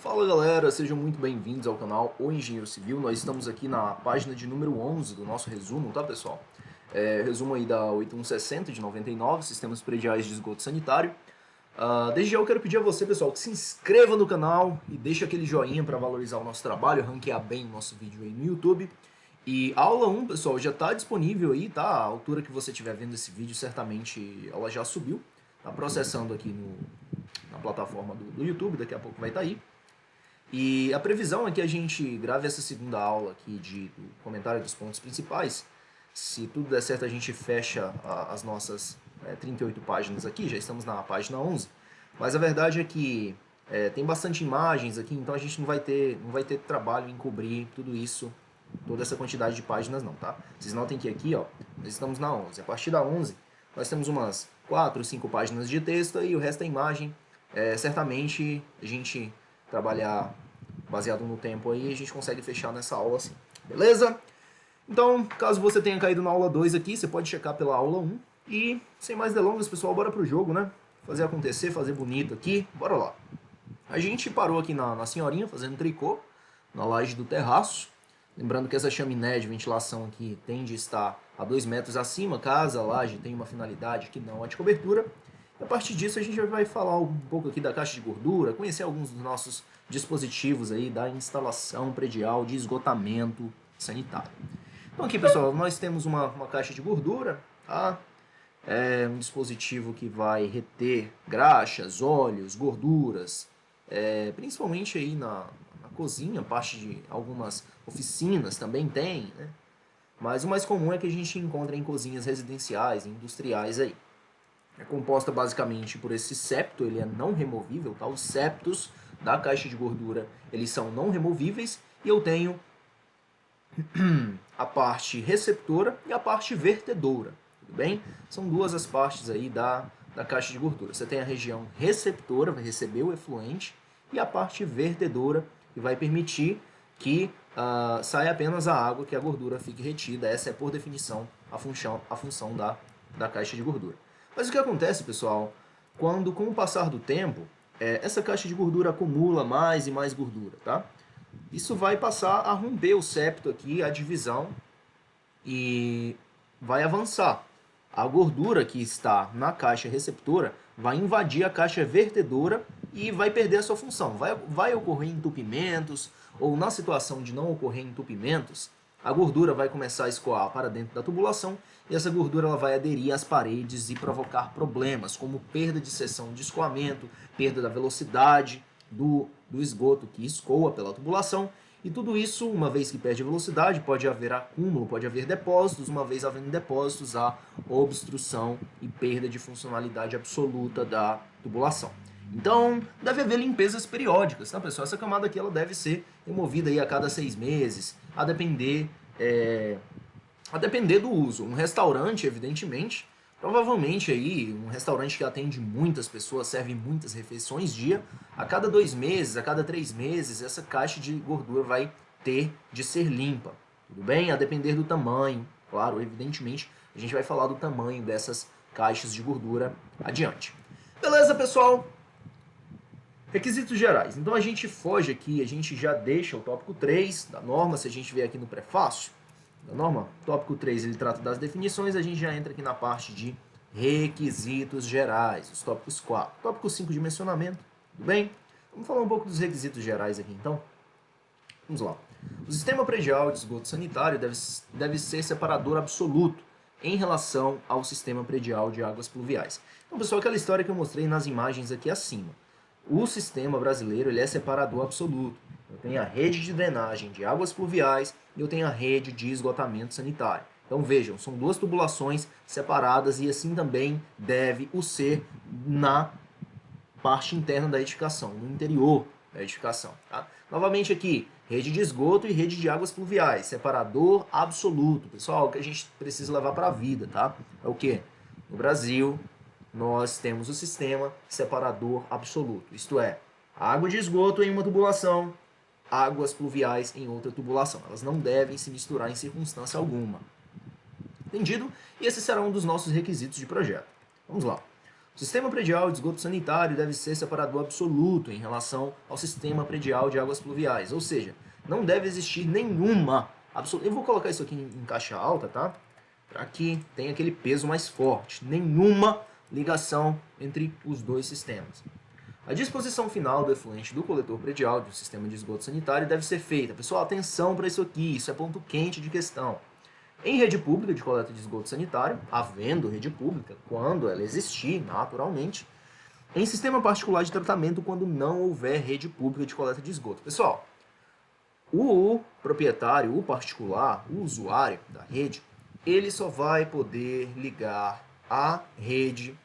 Fala galera, sejam muito bem-vindos ao canal O Engenheiro Civil. Nós estamos aqui na página de número 11 do nosso resumo, tá pessoal? Resumo aí da 8160 de 99, Sistemas Prediais de Esgoto Sanitário. Desde já eu quero pedir a você, pessoal, que se inscreva no canal e deixe aquele joinha para valorizar o nosso trabalho, ranquear bem o nosso vídeo aí no YouTube. E a aula 1, pessoal, já está disponível aí, tá? A altura que você estiver vendo esse vídeo, certamente ela já subiu. Tá processando aqui na plataforma do YouTube, daqui a pouco vai estar aí. E a previsão é que a gente grave essa segunda aula aqui do comentário dos pontos principais. Se tudo der certo, a gente fecha as nossas 38 páginas aqui, já estamos na página 11. Mas a verdade é que tem bastante imagens aqui, então a gente não vai ter trabalho em cobrir tudo isso, toda essa quantidade de páginas não, tá? Vocês notem que aqui, ó, nós estamos na 11. A partir da 11, nós temos umas 4, 5 páginas de texto e o resto é imagem. Certamente a gente trabalhar baseado no tempo aí, a gente consegue fechar nessa aula assim, beleza? Então, caso você tenha caído na aula 2 aqui, você pode checar pela aula 1. E, sem mais delongas, pessoal, bora pro jogo, né? Fazer acontecer, fazer bonito aqui, bora lá. A gente parou aqui na senhorinha, fazendo tricô, na laje do terraço. Lembrando que essa chaminé de ventilação aqui tende a estar a 2 metros acima, caso a laje tenha uma finalidade que não é de cobertura. E a partir disso a gente vai falar um pouco aqui da caixa de gordura, conhecer alguns dos nossos dispositivos aí da instalação predial de esgotamento sanitário. Então aqui, pessoal, nós temos uma caixa de gordura, tá? É um dispositivo que vai reter graxas, óleos, gorduras, principalmente aí na cozinha, parte de algumas oficinas também tem, né? Mas o mais comum é que a gente encontra em cozinhas residenciais, industriais aí. É composta basicamente por esse septo, ele é não removível, tá? Os septos da caixa de gordura, eles são não removíveis, e eu tenho a parte receptora e a parte vertedora, tudo bem? São duas as partes aí da caixa de gordura. Você tem a região receptora, vai receber o efluente, e a parte vertedora, que vai permitir que saia apenas a água, que a gordura fique retida. Essa é, por definição, a função da caixa de gordura. Mas o que acontece, pessoal, quando com o passar do tempo, essa caixa de gordura acumula mais e mais gordura, tá? Isso vai passar a romper o septo aqui, a divisão, e vai avançar. A gordura que está na caixa receptora vai invadir a caixa vertedora e vai perder a sua função. Vai ocorrer entupimentos, ou na situação de não ocorrer entupimentos, a gordura vai começar a escoar para dentro da tubulação e essa gordura ela vai aderir às paredes e provocar problemas, como perda de seção de escoamento, perda da velocidade do esgoto que escoa pela tubulação. E tudo isso, uma vez que perde a velocidade, pode haver acúmulo, pode haver depósitos. Uma vez havendo depósitos, há obstrução e perda de funcionalidade absoluta da tubulação. Então, deve haver limpezas periódicas, tá, pessoal? Essa camada aqui ela deve ser removida aí a cada 6 meses, a depender do uso. Um restaurante, evidentemente, provavelmente aí, um restaurante que atende muitas pessoas, serve muitas refeições dia, a cada 2 meses, a cada 3 meses, essa caixa de gordura vai ter de ser limpa, tudo bem? A depender do tamanho, claro, evidentemente, a gente vai falar do tamanho dessas caixas de gordura adiante. Beleza, pessoal? Requisitos gerais. Então a gente foge aqui, a gente já deixa o tópico 3 da norma, se a gente vier aqui no prefácio da norma, tópico 3 ele trata das definições, a gente já entra aqui na parte de requisitos gerais, os tópicos 4. Tópico 5, dimensionamento, tudo bem? Vamos falar um pouco dos requisitos gerais aqui então. Vamos lá. O sistema predial de esgoto sanitário deve ser separador absoluto em relação ao sistema predial de águas pluviais. Então, pessoal, aquela história que eu mostrei nas imagens aqui acima. O sistema brasileiro ele é separador absoluto. Eu tenho a rede de drenagem de águas pluviais e eu tenho a rede de esgotamento sanitário. Então vejam, são duas tubulações separadas e assim também deve o ser na parte interna da edificação, no interior da edificação. Tá? Novamente aqui, rede de esgoto e rede de águas pluviais, separador absoluto. Pessoal, o que a gente precisa levar para a vida, tá? É o quê? No Brasil, nós temos o sistema separador absoluto, isto é, água de esgoto em uma tubulação, águas pluviais em outra tubulação. Elas não devem se misturar em circunstância alguma. Entendido? E esse será um dos nossos requisitos de projeto. Vamos lá. O sistema predial de esgoto sanitário deve ser separador absoluto em relação ao sistema predial de águas pluviais, ou seja, não deve existir nenhuma absoluta. Eu vou colocar isso aqui em caixa alta, tá? Para que tenha aquele peso mais forte. Nenhuma ligação entre os dois sistemas. A disposição final do efluente do coletor predial de um sistema de esgoto sanitário deve ser feita. Pessoal, atenção para isso aqui, isso é ponto quente de questão. Em rede pública de coleta de esgoto sanitário, havendo rede pública, quando ela existir, naturalmente, em sistema particular de tratamento, quando não houver rede pública de coleta de esgoto. Pessoal, o proprietário, o particular, o usuário da rede, ele só vai poder ligar a rede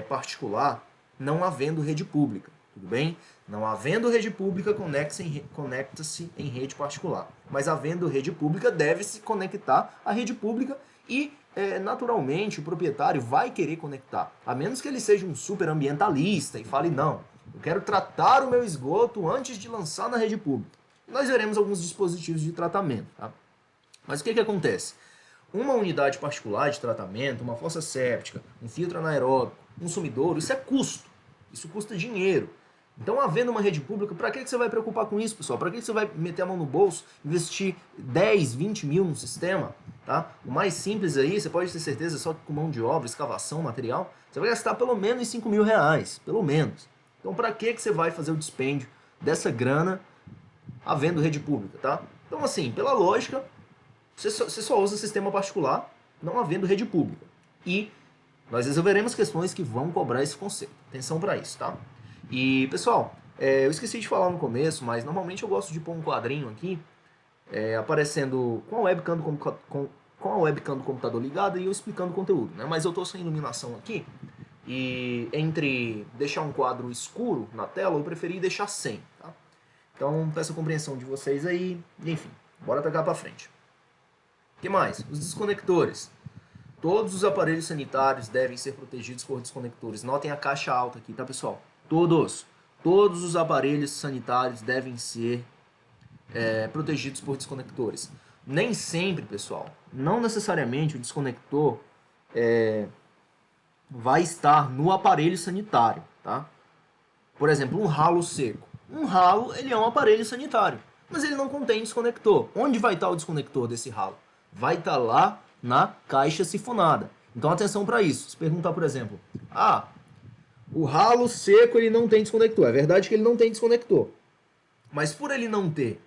particular não havendo rede pública, tudo bem? Não havendo rede pública, conecta-se em rede particular. Mas havendo rede pública, deve-se conectar à rede pública e, naturalmente, o proprietário vai querer conectar. A menos que ele seja um super ambientalista e fale, não, eu quero tratar o meu esgoto antes de lançar na rede pública. Nós veremos alguns dispositivos de tratamento, tá? Mas o que acontece? Uma unidade particular de tratamento, uma fossa séptica, um filtro anaeróbico, um sumidouro, isso é custo. Isso custa dinheiro. Então, havendo uma rede pública, para que você vai preocupar com isso, pessoal? Para que você vai meter a mão no bolso, investir 10, 20 mil no sistema? Tá? O mais simples aí, você pode ter certeza, só que com mão de obra, escavação, material, você vai gastar pelo menos 5 mil reais. Pelo menos. Então, para que você vai fazer o dispêndio dessa grana havendo rede pública? Tá? Então, assim, pela lógica, você só usa sistema particular, não havendo rede pública. E nós resolveremos questões que vão cobrar esse conceito. Atenção para isso, tá? E, pessoal, eu esqueci de falar no começo, mas normalmente eu gosto de pôr um quadrinho aqui, aparecendo com a webcam do computador ligada e eu explicando o conteúdo, né? Mas eu estou sem iluminação aqui, e entre deixar um quadro escuro na tela, eu preferi deixar sem, tá? Então, peço a compreensão de vocês aí, e, enfim, bora tocar para frente. O que mais? Os desconectores. Todos os aparelhos sanitários devem ser protegidos por desconectores. Notem a caixa alta aqui, tá, pessoal? Todos os aparelhos sanitários devem ser protegidos por desconectores. Nem sempre, pessoal, não necessariamente o desconector vai estar no aparelho sanitário, tá? Por exemplo, um ralo seco. Um ralo, ele é um aparelho sanitário, mas ele não contém desconector. Onde vai estar o desconector desse ralo? Vai estar lá na caixa sifonada. Então, atenção para isso. Se perguntar, por exemplo, o ralo seco ele não tem desconector. É verdade que ele não tem desconector. Mas por ele não ter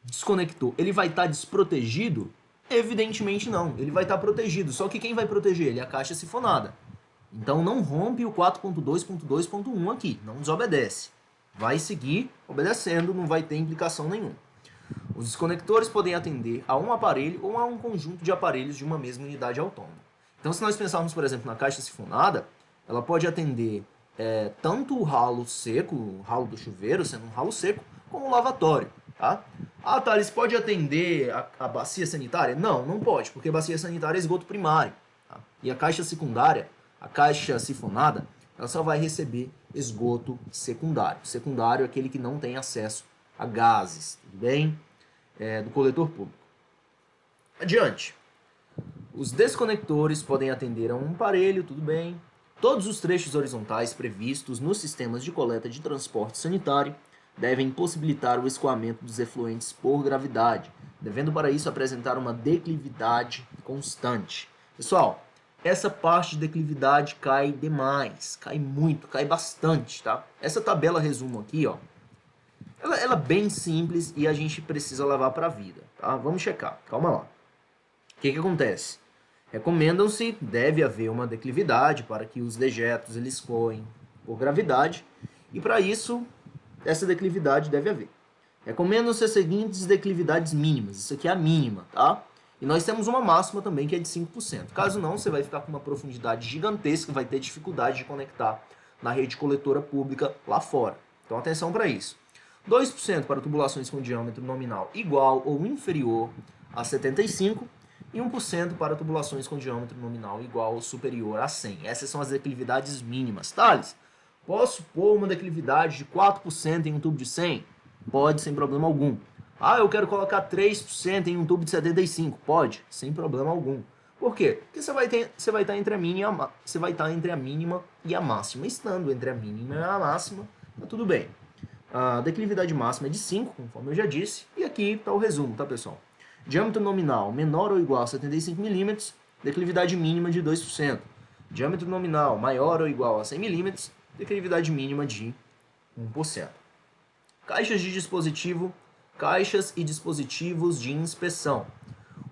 desconector, ele vai estar desprotegido? Evidentemente não. Ele vai estar protegido. Só que quem vai proteger ele? A caixa sifonada. Então não rompe o 4.2.2.1 aqui. Não desobedece. Vai seguir obedecendo, não vai ter implicação nenhuma. Os desconectores podem atender a um aparelho ou a um conjunto de aparelhos de uma mesma unidade autônoma. Então, se nós pensarmos, por exemplo, na caixa sifonada, ela pode atender tanto o ralo seco, o ralo do chuveiro, sendo um ralo seco, como o lavatório. Tá? Thales, pode atender a bacia sanitária? Não, não pode, porque a bacia sanitária é esgoto primário. Tá? E a caixa secundária, a caixa sifonada, ela só vai receber esgoto secundário. Secundário é aquele que não tem acesso a gases, tudo bem? Do coletor público. Adiante. Os desconectores podem atender a um aparelho, tudo bem? Todos os trechos horizontais previstos nos sistemas de coleta de transporte sanitário devem possibilitar o escoamento dos efluentes por gravidade, devendo para isso apresentar uma declividade constante. Pessoal, essa parte de declividade cai demais, cai muito, cai bastante, tá? Essa tabela resumo aqui, ó, ela é bem simples e a gente precisa levar para a vida, tá? Vamos checar, calma lá. O que acontece? Recomendam-se, deve haver uma declividade para que os dejetos eles escoem por gravidade e para isso essa declividade deve haver. Recomendam-se as seguintes declividades mínimas, isso aqui é a mínima, tá? E nós temos uma máxima também que é de 5%. Caso não, você vai ficar com uma profundidade gigantesca, vai ter dificuldade de conectar na rede coletora pública lá fora. Então atenção para isso. 2% para tubulações com diâmetro nominal igual ou inferior a 75 e 1% para tubulações com diâmetro nominal igual ou superior a 100. Essas são as declividades mínimas. Thales, posso pôr uma declividade de 4% em um tubo de 100? Pode, sem problema algum. Eu quero colocar 3% em um tubo de 75. Pode, sem problema algum. Por quê? Porque você vai estar entre a mínima, você vai estar entre a mínima e a máxima. Estando entre a mínima e a máxima, tá tudo bem. A declividade máxima é de 5, conforme eu já disse, e aqui está o resumo, tá, pessoal? Diâmetro nominal menor ou igual a 75 milímetros, declividade mínima de 2%. Diâmetro nominal maior ou igual a 100 milímetros, declividade mínima de 1%. Caixas de dispositivo, caixas e dispositivos de inspeção.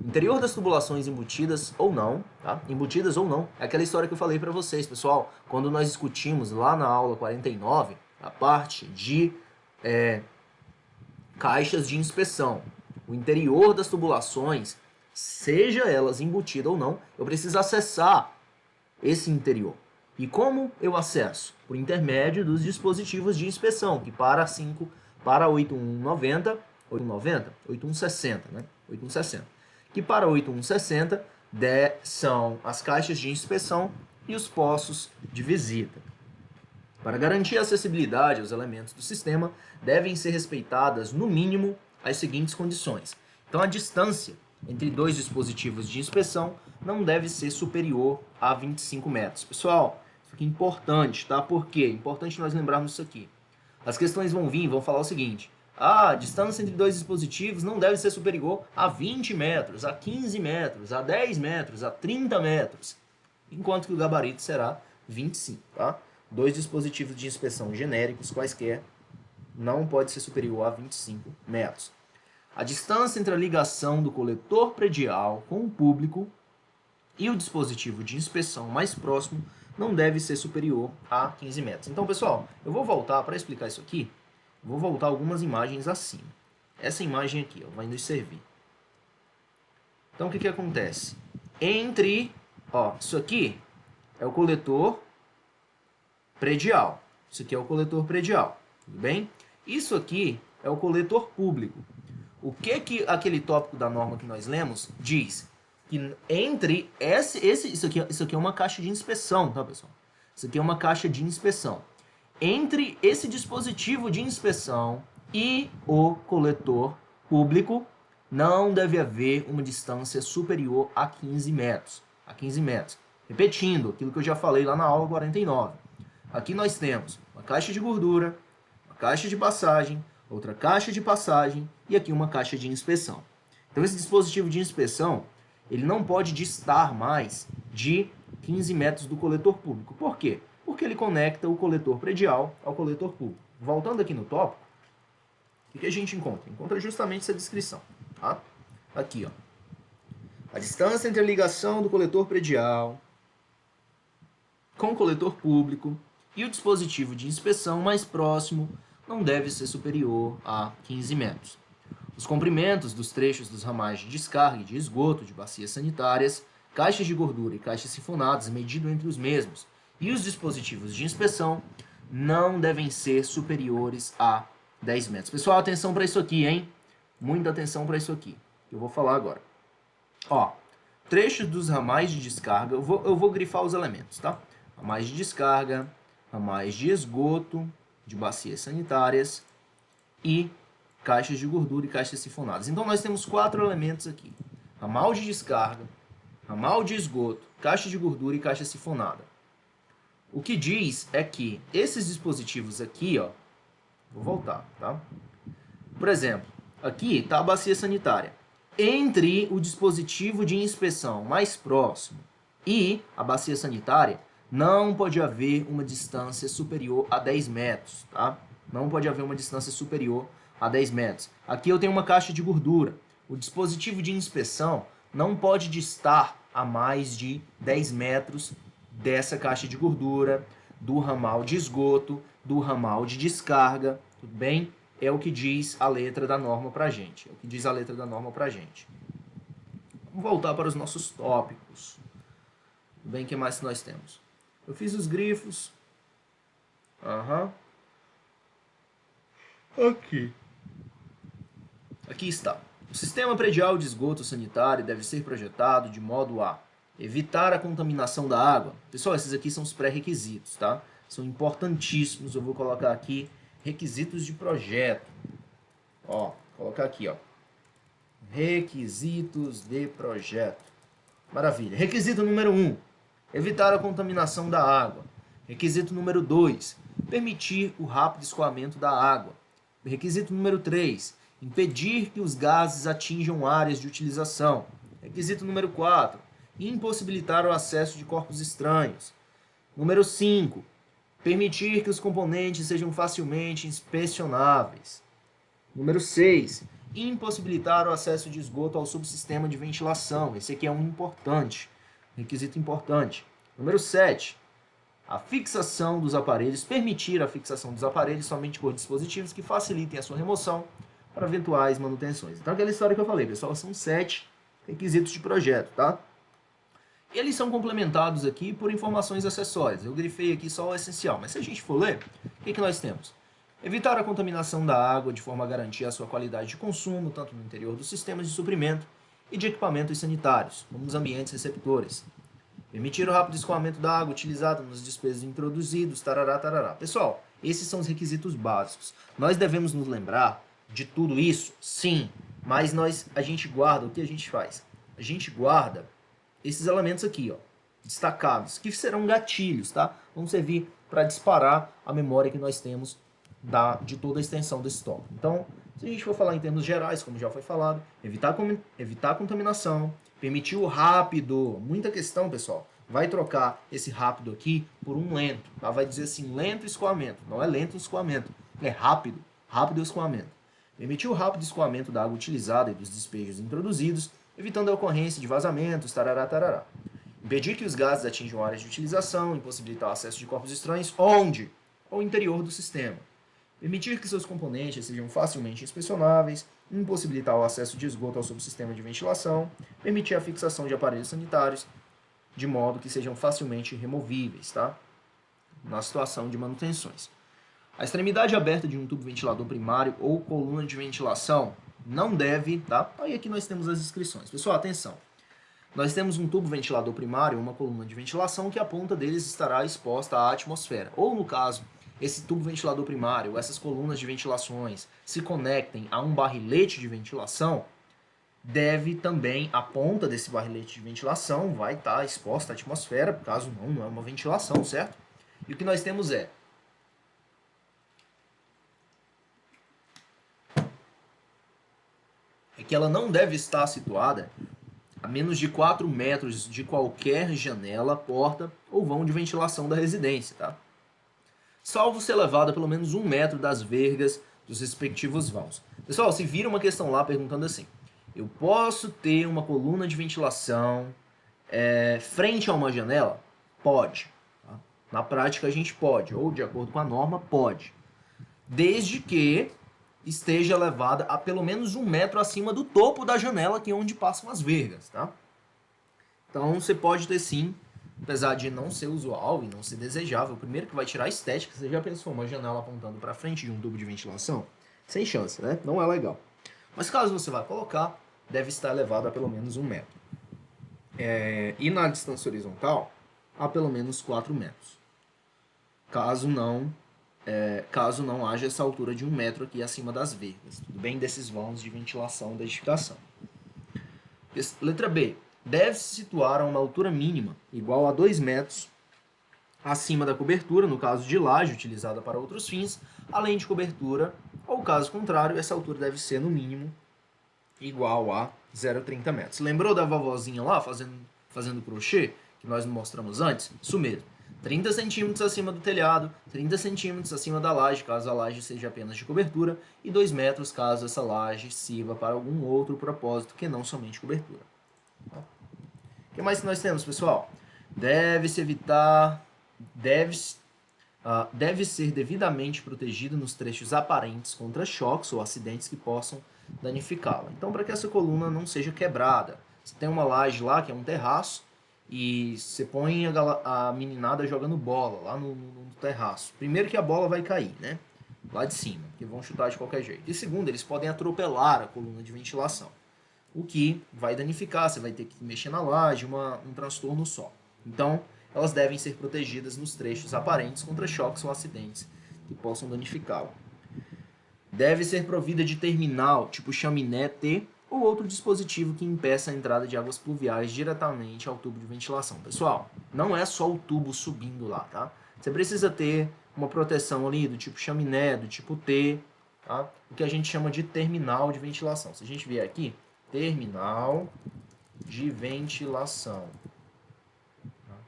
O interior das tubulações embutidas ou não, tá? Embutidas ou não, é aquela história que eu falei para vocês, pessoal, quando nós discutimos lá na aula 49, a parte de caixas de inspeção. O interior das tubulações, seja elas embutidas ou não, eu preciso acessar esse interior. E como eu acesso? Por intermédio dos dispositivos de inspeção, que para 8190, 8160, né? 8160. Que para 8160 são as caixas de inspeção e os postos de visita. Para garantir a acessibilidade aos elementos do sistema, devem ser respeitadas, no mínimo, as seguintes condições. Então, a distância entre dois dispositivos de inspeção não deve ser superior a 25 metros. Pessoal, isso aqui é importante, tá? Por quê? É importante nós lembrarmos isso aqui. As questões vão vir e vão falar o seguinte: a distância entre dois dispositivos não deve ser superior a 20 metros, a 15 metros, a 10 metros, a 30 metros, enquanto que o gabarito será 25, tá? Dois dispositivos de inspeção genéricos, quaisquer, não pode ser superior a 25 metros. A distância entre a ligação do coletor predial com o público e o dispositivo de inspeção mais próximo não deve ser superior a 15 metros. Então, pessoal, eu vou voltar para explicar isso aqui. Vou voltar algumas imagens acima. Essa imagem aqui ó, vai nos servir. Então, o que acontece? Isso aqui é o coletor predial. Isso aqui é o coletor predial, tudo bem? Isso aqui é o coletor público. O que aquele tópico da norma que nós lemos diz? Que entre isso aqui é uma caixa de inspeção, tá, pessoal? Isso aqui é uma caixa de inspeção. Entre esse dispositivo de inspeção e o coletor público, não deve haver uma distância superior a 15 metros. A 15 metros. Repetindo aquilo que eu já falei lá na aula 49. Aqui nós temos uma caixa de gordura, uma caixa de passagem, outra caixa de passagem e aqui uma caixa de inspeção. Então esse dispositivo de inspeção, ele não pode distar mais de 15 metros do coletor público. Por quê? Porque ele conecta o coletor predial ao coletor público. Voltando aqui no tópico, o que a gente encontra? Encontra justamente essa descrição. Tá? Aqui, ó. A distância entre a ligação do coletor predial com o coletor público e o dispositivo de inspeção mais próximo não deve ser superior a 15 metros. Os comprimentos dos trechos dos ramais de descarga e de esgoto de bacias sanitárias, caixas de gordura e caixas sifonadas medido entre os mesmos e os dispositivos de inspeção não devem ser superiores a 10 metros. Pessoal, atenção para isso aqui, hein? Muita atenção para isso aqui, que eu vou falar agora. Ó, trechos dos ramais de descarga, eu vou grifar os elementos, tá? Ramais de descarga, ramais de esgoto, de bacias sanitárias e caixas de gordura e caixas sifonadas. Então, nós temos 4 elementos aqui. Ramal de descarga, ramal de esgoto, caixa de gordura e caixa sifonada. O que diz é que esses dispositivos aqui, ó, vou voltar, tá? Por exemplo, aqui está a bacia sanitária. Entre o dispositivo de inspeção mais próximo e a bacia sanitária, não pode haver uma distância superior a 10 metros, tá? Não pode haver uma distância superior a 10 metros. Aqui eu tenho uma caixa de gordura. O dispositivo de inspeção não pode distar a mais de 10 metros dessa caixa de gordura, do ramal de esgoto, do ramal de descarga, tudo bem? É o que diz a letra da norma pra gente. É o que diz a letra da norma pra gente. Vamos voltar para os nossos tópicos. Tudo bem? O que mais nós temos? Eu fiz os grifos. Aqui está. O sistema predial de esgoto sanitário deve ser projetado de modo a evitar a contaminação da água. Pessoal, esses aqui são os pré-requisitos, tá? São importantíssimos. Eu vou colocar aqui requisitos de projeto. Ó, colocar aqui, ó. Requisitos de projeto. Maravilha. Requisito número 1, evitar a contaminação da água. Requisito número 2, permitir o rápido escoamento da água. Requisito número 3, impedir que os gases atinjam áreas de utilização. Requisito número 4, impossibilitar o acesso de corpos estranhos. Número 5, permitir que os componentes sejam facilmente inspecionáveis. Número 6, impossibilitar o acesso de esgoto ao subsistema de ventilação. Esse aqui é um importante, requisito importante. Número 7, a fixação dos aparelhos, permitir a fixação dos aparelhos somente por dispositivos que facilitem a sua remoção para eventuais manutenções. Então, aquela história que eu falei, pessoal, são 7 requisitos de projeto, tá? Eles são complementados aqui por informações acessórias. Eu grifei aqui só o essencial, mas se a gente for ler, o que nós temos? Evitar a contaminação da água de forma a garantir a sua qualidade de consumo, tanto no interior dos sistemas de suprimento e de equipamentos sanitários, como nos ambientes receptores. Permitir o rápido escoamento da água utilizada nos despejos introduzidos, tarará, tarará. Pessoal, esses são os requisitos básicos. Nós devemos nos lembrar de tudo isso? Sim, mas a gente guarda, o que a gente faz? A gente guarda esses elementos aqui, ó, destacados, que serão gatilhos, tá? Vão servir para disparar a memória que nós temos de toda a extensão desse tópico. Então, se a gente for falar em termos gerais, como já foi falado, evitar a contaminação, permitir o rápido, muita questão, pessoal, vai trocar esse rápido aqui por um lento, tá? Vai dizer assim, lento escoamento, não é lento escoamento, é rápido, rápido escoamento. Permitir o rápido escoamento da água utilizada e dos despejos introduzidos, evitando a ocorrência de vazamentos, tarará, tarará. Impedir que os gases atinjam áreas de utilização, impossibilitar o acesso de corpos estranhos, onde? Ao interior do sistema. Permitir que seus componentes sejam facilmente inspecionáveis, impossibilitar o acesso de esgoto ao subsistema de ventilação, permitir a fixação de aparelhos sanitários, de modo que sejam facilmente removíveis, tá? Na situação de manutenções. A extremidade aberta de um tubo ventilador primário ou coluna de ventilação não deve, tá? Aí aqui nós temos as descrições. Pessoal, atenção. Nós temos um tubo ventilador primário ou uma coluna de ventilação que a ponta deles estará exposta à atmosfera. Ou, no caso, esse tubo ventilador primário, essas colunas de ventilações se conectem a um barrilete de ventilação, deve também, a ponta desse barrilete de ventilação vai estar exposta à atmosfera, caso não é uma ventilação, certo? E o que nós temos é que ela não deve estar situada a menos de 4 metros de qualquer janela, porta ou vão de ventilação da residência, tá? Salvo ser levada a pelo menos 1 metro das vergas dos respectivos vãos. Pessoal, se vira uma questão lá perguntando assim, eu posso ter uma coluna de ventilação frente a uma janela? Pode. Tá? Na prática a gente pode, ou de acordo com a norma, pode. Desde que esteja elevada a pelo menos 1 metro acima do topo da janela, que é onde passam as vergas, tá? Então você pode ter sim, apesar de não ser usual e não ser desejável, o primeiro que vai tirar a estética, você já pensou uma janela apontando para frente de um tubo de ventilação? Sem chance, né? Não é legal. Mas caso você vá colocar, deve estar elevado a pelo menos 1 metro. E na distância horizontal, a pelo menos 4 metros. Caso não haja essa altura de 1 metro aqui acima das vergas, tudo bem? Desses vãos de ventilação da edificação. Letra B. Deve-se situar a uma altura mínima, igual a 2 metros, acima da cobertura, no caso de laje, utilizada para outros fins, além de cobertura, ou caso contrário, essa altura deve ser, no mínimo, igual a 0,30 metros. Lembrou da vovozinha lá, fazendo crochê, que nós mostramos antes? Isso mesmo. 30 centímetros acima do telhado, 30 centímetros acima da laje, caso a laje seja apenas de cobertura, e 2 metros, caso essa laje sirva para algum outro propósito que não somente cobertura. O que mais que nós temos, pessoal? Deve ser devidamente protegido nos trechos aparentes contra choques ou acidentes que possam danificá-la. Então, para que essa coluna não seja quebrada, você tem uma laje lá, que é um terraço, e você põe a meninada jogando bola lá no terraço. Primeiro que a bola vai cair, né? Lá de cima, que vão chutar de qualquer jeito. E segundo, eles podem atropelar a coluna de ventilação, o que vai danificar, você vai ter que mexer na laje, um transtorno só. Então, elas devem ser protegidas nos trechos aparentes contra choques ou acidentes que possam danificá-la. Deve ser provida de terminal, tipo chaminé T ou outro dispositivo que impeça a entrada de águas pluviais diretamente ao tubo de ventilação. Pessoal, não é só o tubo subindo lá, tá? Você precisa ter uma proteção ali do tipo chaminé, do tipo T, tá? O que a gente chama de terminal de ventilação. Se a gente vier aqui, terminal de ventilação.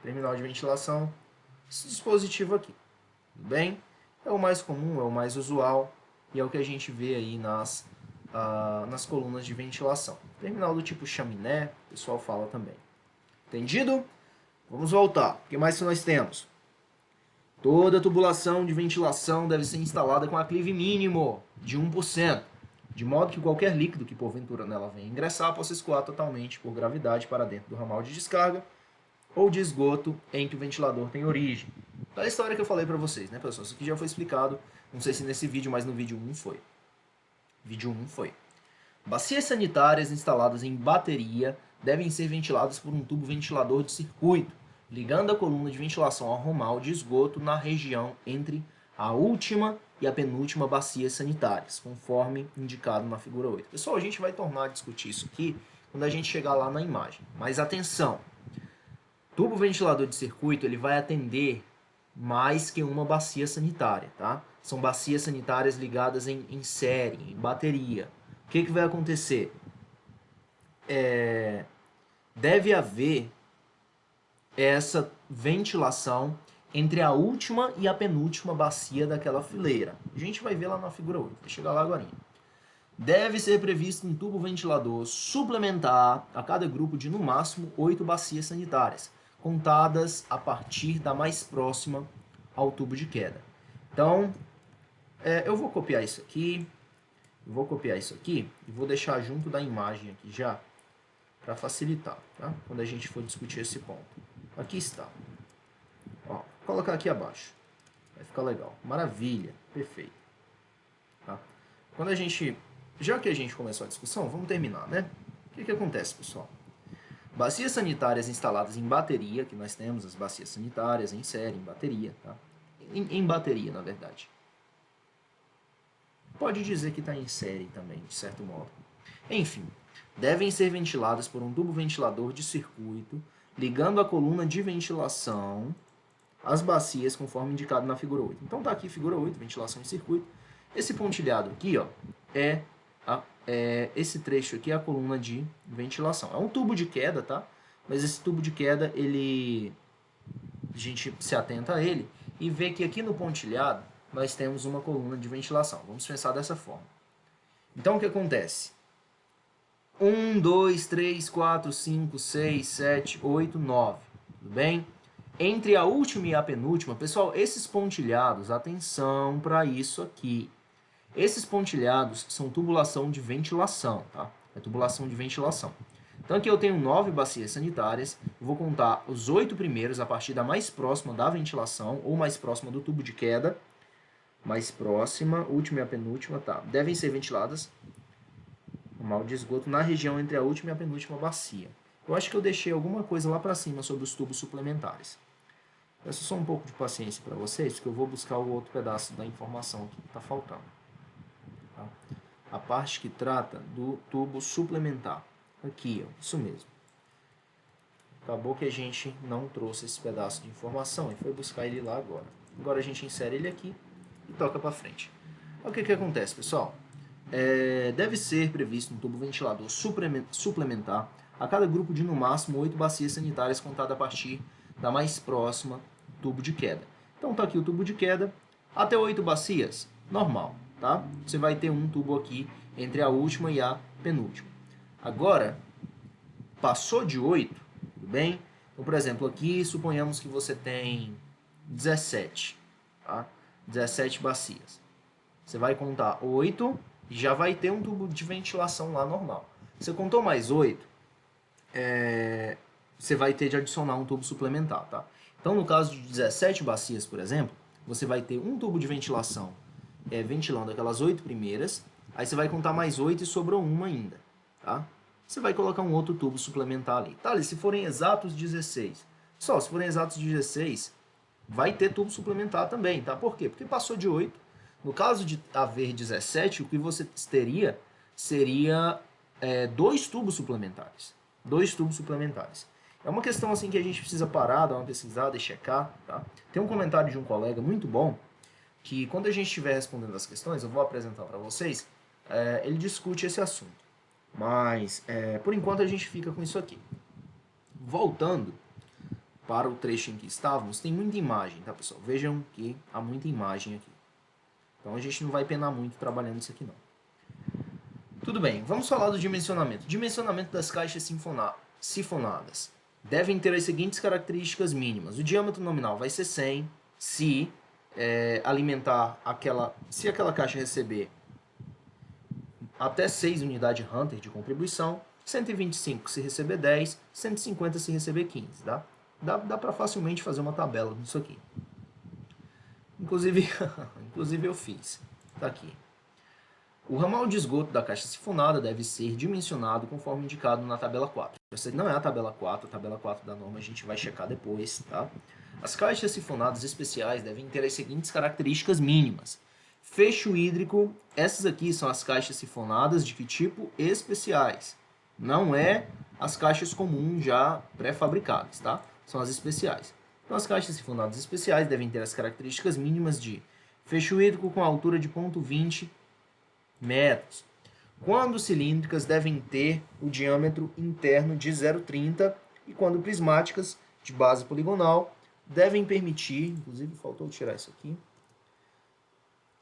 Terminal de ventilação, esse dispositivo aqui, tudo bem? É o mais comum, é o mais usual e é o que a gente vê aí nas colunas de ventilação. Terminal do tipo chaminé, o pessoal fala também. Entendido? Vamos voltar. O que mais que nós temos? Toda tubulação de ventilação deve ser instalada com aclive mínimo de 1%, de modo que qualquer líquido que porventura nela venha ingressar possa escoar totalmente por gravidade para dentro do ramal de descarga ou de esgoto em que o ventilador tem origem. Da história que eu falei para vocês, né, pessoal? Isso aqui já foi explicado, não sei se nesse vídeo, mas no vídeo 1 foi. Vídeo 1 foi. Bacias sanitárias instaladas em bateria devem ser ventiladas por um tubo ventilador de circuito, ligando a coluna de ventilação ao ramal de esgoto na região entre a última e a penúltima bacias sanitárias, conforme indicado na figura 8. Pessoal, a gente vai tornar a discutir isso aqui quando a gente chegar lá na imagem. Mas atenção, tubo ventilador de circuito ele vai atender mais que uma bacia sanitária, tá? São bacias sanitárias ligadas em série, em bateria. O que vai acontecer? Deve haver essa ventilação entre a última e a penúltima bacia daquela fileira. A gente vai ver lá na figura 8, vai chegar lá agora. Deve ser previsto um tubo ventilador suplementar a cada grupo de no máximo 8 bacias sanitárias, contadas a partir da mais próxima ao tubo de queda. Então, eu vou copiar isso aqui, e vou deixar junto da imagem aqui já, para facilitar, tá? Quando a gente for discutir esse ponto. Aqui está. Ó, vou colocar aqui abaixo. Vai ficar legal. Maravilha. Perfeito. Tá? Quando a gente... Já que a gente começou a discussão, vamos terminar, né? O que acontece, pessoal? Bacias sanitárias instaladas em bateria, que nós temos as bacias sanitárias em série, em bateria, tá? Em bateria, na verdade. Pode dizer que está em série também, de certo modo. Enfim, devem ser ventiladas por um tubo ventilador de circuito, ligando a coluna de ventilação às bacias, conforme indicado na figura 8. Então tá aqui figura 8, ventilação em circuito. Esse pontilhado aqui, ó, esse trecho aqui é a coluna de ventilação. É um tubo de queda, tá? Mas esse tubo de queda, a gente se atenta a ele e vê que aqui no pontilhado nós temos uma coluna de ventilação. Vamos pensar dessa forma. Então o que acontece? 1, 2, 3, 4, 5, 6, 7, 8, 9. Tudo bem? Entre a última e a penúltima, pessoal, esses pontilhados, atenção para isso aqui. Esses pontilhados são tubulação de ventilação, tá? É tubulação de ventilação. Então aqui eu tenho 9 bacias sanitárias, eu vou contar os 8 primeiros a partir da mais próxima da ventilação, ou mais próxima do tubo de queda. Mais próxima, última e a penúltima, tá? Devem ser ventiladas o mal de esgoto na região entre a última e a penúltima bacia. Eu acho que eu deixei alguma coisa lá para cima sobre os tubos suplementares. Peço só um pouco de paciência para vocês, que eu vou buscar o outro pedaço da informação que está faltando. Tá? A parte que trata do tubo suplementar. Aqui, ó, isso mesmo. Acabou que a gente não trouxe esse pedaço de informação e foi buscar ele lá agora. Agora a gente insere ele aqui e toca para frente. O que acontece, pessoal? Deve ser previsto um tubo ventilador suplementar a cada grupo de no máximo 8 bacias sanitárias contada a partir da mais próxima tubo de queda. Então tá aqui o tubo de queda, até 8 bacias, normal, tá? Você vai ter um tubo aqui entre a última e a penúltima. Agora, passou de 8, tudo bem? Então, por exemplo, aqui suponhamos que você tem 17, tá? 17 bacias. Você vai contar 8 e já vai ter um tubo de ventilação lá normal. Você contou mais 8, você vai ter de adicionar um tubo suplementar, tá? Então, no caso de 17 bacias, por exemplo, você vai ter um tubo de ventilação ventilando aquelas 8 primeiras, aí você vai contar mais 8 e sobrou uma ainda, tá? Você vai colocar um outro tubo suplementar ali. Tá, se forem exatos 16. Só, se forem exatos 16, vai ter tubo suplementar também, tá? Por quê? Porque passou de 8. No caso de haver 17, o que você teria seria 2 tubos suplementares. 2 tubos suplementares. É uma questão assim que a gente precisa parar, dar uma pesquisada e checar. Tá? Tem um comentário de um colega muito bom, que quando a gente estiver respondendo as questões, eu vou apresentar para vocês, ele discute esse assunto. Mas, por enquanto, a gente fica com isso aqui. Voltando para o trecho em que estávamos, tem muita imagem, tá, pessoal? Vejam que há muita imagem aqui. Então, a gente não vai penar muito trabalhando isso aqui, não. Tudo bem, vamos falar do dimensionamento. Dimensionamento das caixas sifonadas. Devem ter as seguintes características mínimas. O diâmetro nominal vai ser 100 se se aquela caixa receber até 6 unidades Hunter de contribuição, 125 se receber 10, 150 se receber 15, tá? Dá para facilmente fazer uma tabela disso aqui. Inclusive eu fiz. Tá aqui. O ramal de esgoto da caixa sifonada deve ser dimensionado conforme indicado na tabela 4. Essa não é a tabela 4 da norma a gente vai checar depois, tá? As caixas sifonadas especiais devem ter as seguintes características mínimas. Fecho hídrico, essas aqui são as caixas sifonadas de que tipo? Especiais. Não é as caixas comuns já pré-fabricadas, tá? São as especiais. Então as caixas sifonadas especiais devem ter as características mínimas de fecho hídrico com altura de 0,20 metros. Quando cilíndricas, devem ter o diâmetro interno de 0,30 e quando prismáticas, de base poligonal, devem permitir, inclusive faltou tirar isso aqui,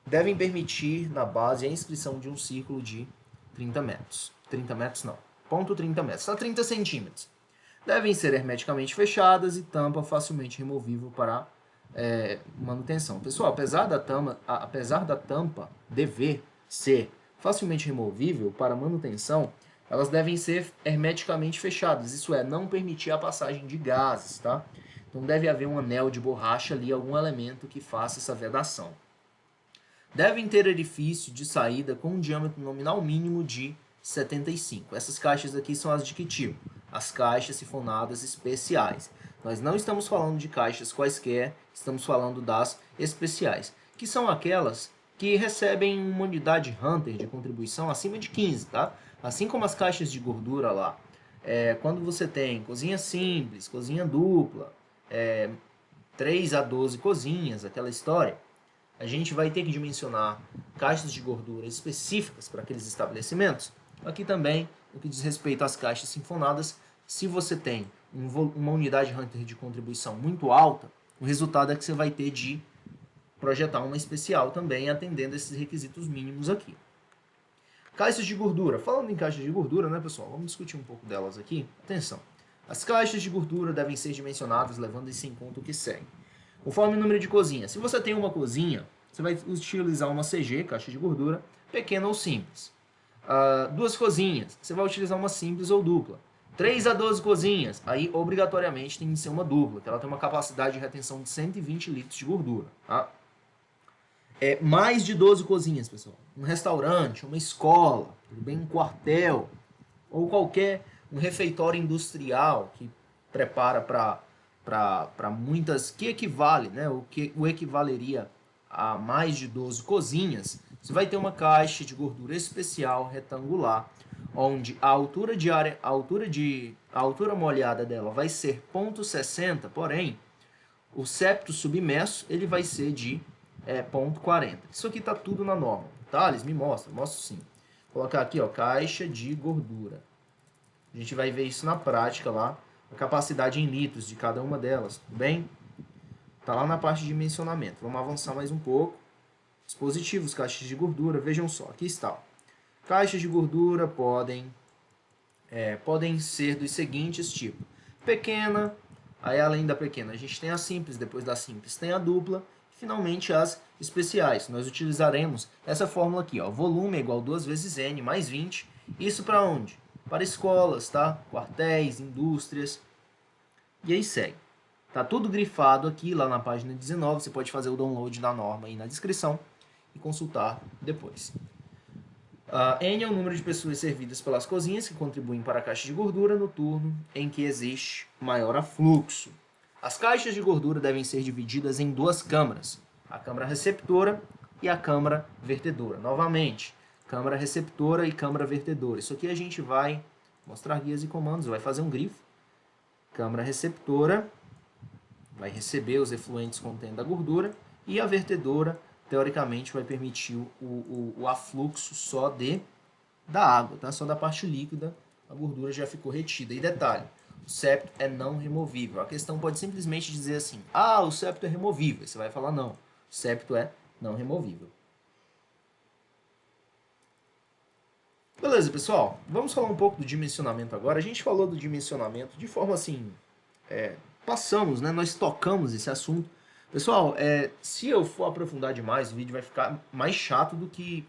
devem permitir na base a inscrição de um círculo de 30 metros. 30 metros não, 0,30 metros, a 30 centímetros. Devem ser hermeticamente fechadas e tampa facilmente removível para manutenção. Pessoal, apesar da tampa dever ser facilmente removível para manutenção, elas devem ser hermeticamente fechadas, isso é, não permitir a passagem de gases, tá? Então deve haver um anel de borracha ali, algum elemento que faça essa vedação. Devem ter orifício de saída com um diâmetro nominal mínimo de 75. Essas caixas aqui são as de que tipo? As caixas sifonadas especiais. Nós não estamos falando de caixas quaisquer, estamos falando das especiais, que são aquelas que recebem uma unidade Hunter de contribuição acima de 15, tá? Assim como as caixas de gordura lá. Quando você tem cozinha simples, cozinha dupla, 3 a 12 cozinhas, aquela história, a gente vai ter que dimensionar caixas de gordura específicas para aqueles estabelecimentos. Aqui também, no que diz respeito às caixas sifonadas, se você tem uma unidade Hunter de contribuição muito alta, o resultado é que você vai ter de projetar uma especial também, atendendo esses requisitos mínimos aqui. Caixas de gordura. Falando em caixas de gordura, né, pessoal? Vamos discutir um pouco delas aqui. Atenção. As caixas de gordura devem ser dimensionadas levando isso em conta o que segue. Conforme o número de cozinhas. Se você tem uma cozinha, você vai utilizar uma CG, caixa de gordura, pequena ou simples. 2 cozinhas, você vai utilizar uma simples ou dupla. 3 a 12 cozinhas, aí obrigatoriamente tem que ser uma dupla, que ela tem uma capacidade de retenção de 120 litros de gordura. Tá? Mais de 12 cozinhas, pessoal. Um restaurante, uma escola, tudo bem? Um quartel, ou um refeitório industrial que prepara para muitas, que equivale, né? O equivaleria a mais de 12 cozinhas, você vai ter uma caixa de gordura especial retangular, onde a altura molhada dela vai ser 0,60, porém, o septo submerso ele vai ser de 0,40. Isso aqui está tudo na norma. Thales, me mostra. Mostro sim. Vou colocar aqui, ó, caixa de gordura. A gente vai ver isso na prática lá, a capacidade em litros de cada uma delas, tudo bem? Está lá na parte de dimensionamento. Vamos avançar mais um pouco. Dispositivos, caixas de gordura, vejam só, aqui está. Caixas de gordura podem ser dos seguintes tipos. Pequena, aí além da pequena a gente tem a simples, depois da simples tem a dupla, e finalmente as especiais. Nós utilizaremos essa fórmula aqui, ó, volume é igual a 2 vezes N mais 20, isso para onde? Para escolas, tá? Quartéis, indústrias, e aí segue. Tá tudo grifado aqui, lá na página 19, você pode fazer o download da norma aí na descrição e consultar depois. N é o número de pessoas servidas pelas cozinhas que contribuem para a caixa de gordura no turno em que existe maior afluxo. As caixas de gordura devem ser divididas em 2 câmaras, a câmara receptora e a câmara vertedora. Novamente, câmara receptora e câmara vertedora. Isso aqui a gente vai mostrar guias e comandos, vai fazer um grifo. Câmara receptora vai receber os efluentes contendo a gordura e a vertedora, teoricamente, vai permitir o afluxo só da água, tá? Só da parte líquida, a gordura já ficou retida. E detalhe, o septo é não removível. A questão pode simplesmente dizer assim, ah, o septo é removível. Você vai falar, não, o septo é não removível. Beleza, pessoal? Vamos falar um pouco do dimensionamento agora. A gente falou do dimensionamento de forma assim, passamos, né? Nós tocamos esse assunto. Pessoal, se eu for aprofundar demais, o vídeo vai ficar mais chato do que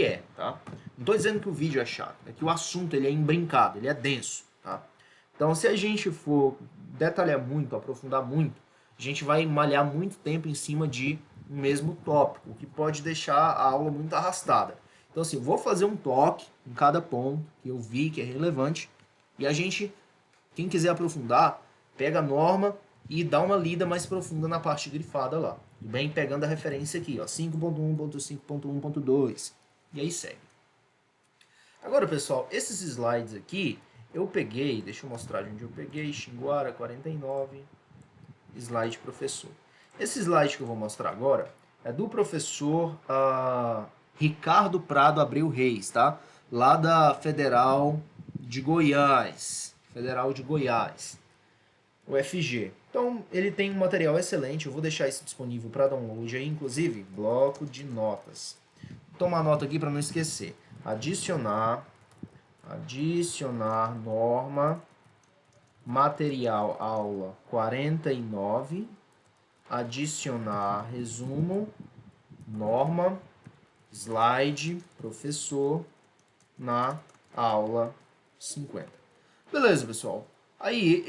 é, tá? Não estou dizendo que o vídeo é chato, é que o assunto ele é embrincado, ele é denso, tá? Então, se a gente for detalhar muito, aprofundar muito, a gente vai malhar muito tempo em cima de um mesmo tópico, o que pode deixar a aula muito arrastada. Então, assim, vou fazer um toque em cada ponto que eu vi que é relevante e a gente, quem quiser aprofundar, pega a norma e dá uma lida mais profunda na parte grifada lá. Tudo bem? Pegando a referência aqui, ó, 5.1.5.1.2 e aí segue. Agora, pessoal, esses slides aqui eu peguei, deixa eu mostrar de onde eu peguei, Xinguara 49, slide professor. Esse slide que eu vou mostrar agora é do professor Ricardo Prado Abreu Reis, tá? Lá da Federal de Goiás, UFG. Então, ele tem um material excelente, eu vou deixar isso disponível para download aí, inclusive, bloco de notas. Vou tomar nota aqui para não esquecer. Adicionar norma, material aula 49, adicionar resumo, norma, slide, professor, na aula 50. Beleza, pessoal. Aí,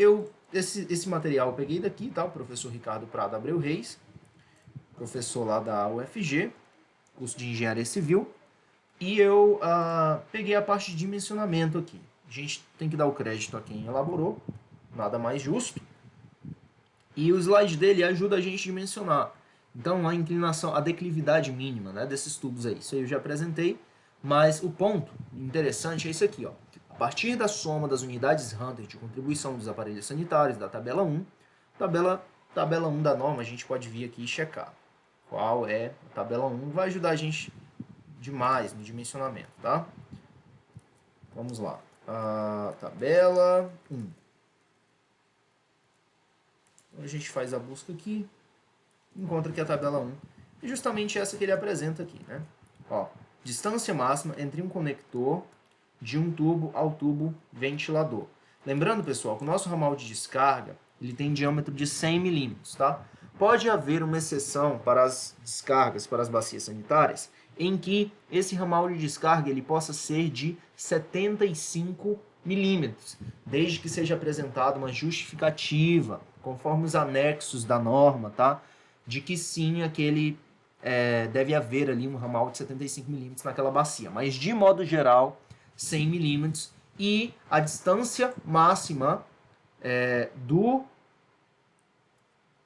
esse material eu peguei daqui, tá? O professor Ricardo Prado Abreu Reis, professor lá da UFG, curso de Engenharia Civil. E eu peguei a parte de dimensionamento aqui. A gente tem que dar o crédito a quem elaborou, nada mais justo. E o slide dele ajuda a gente a dimensionar. Então, a inclinação, a declividade mínima, né, desses tubos aí. Isso aí eu já apresentei, mas o ponto interessante é isso aqui, ó. A partir da soma das unidades Hunter de contribuição dos aparelhos sanitários da tabela 1, tabela 1 da norma, a gente pode vir aqui e checar qual é a tabela 1. Vai ajudar a gente demais no dimensionamento, tá? Vamos lá. A tabela 1. Então, a gente faz a busca aqui, encontra aqui a tabela 1. E justamente essa que ele apresenta aqui, né? Ó, distância máxima entre um conector de um tubo ao tubo ventilador. Lembrando, pessoal, que o nosso ramal de descarga ele tem diâmetro de 100 milímetros, tá? Pode haver uma exceção para as descargas, para as bacias sanitárias, em que esse ramal de descarga ele possa ser de 75 milímetros, desde que seja apresentada uma justificativa, conforme os anexos da norma, tá? De que sim, deve haver ali um ramal de 75 milímetros naquela bacia. Mas, de modo geral, 100 milímetros. E a distância máxima do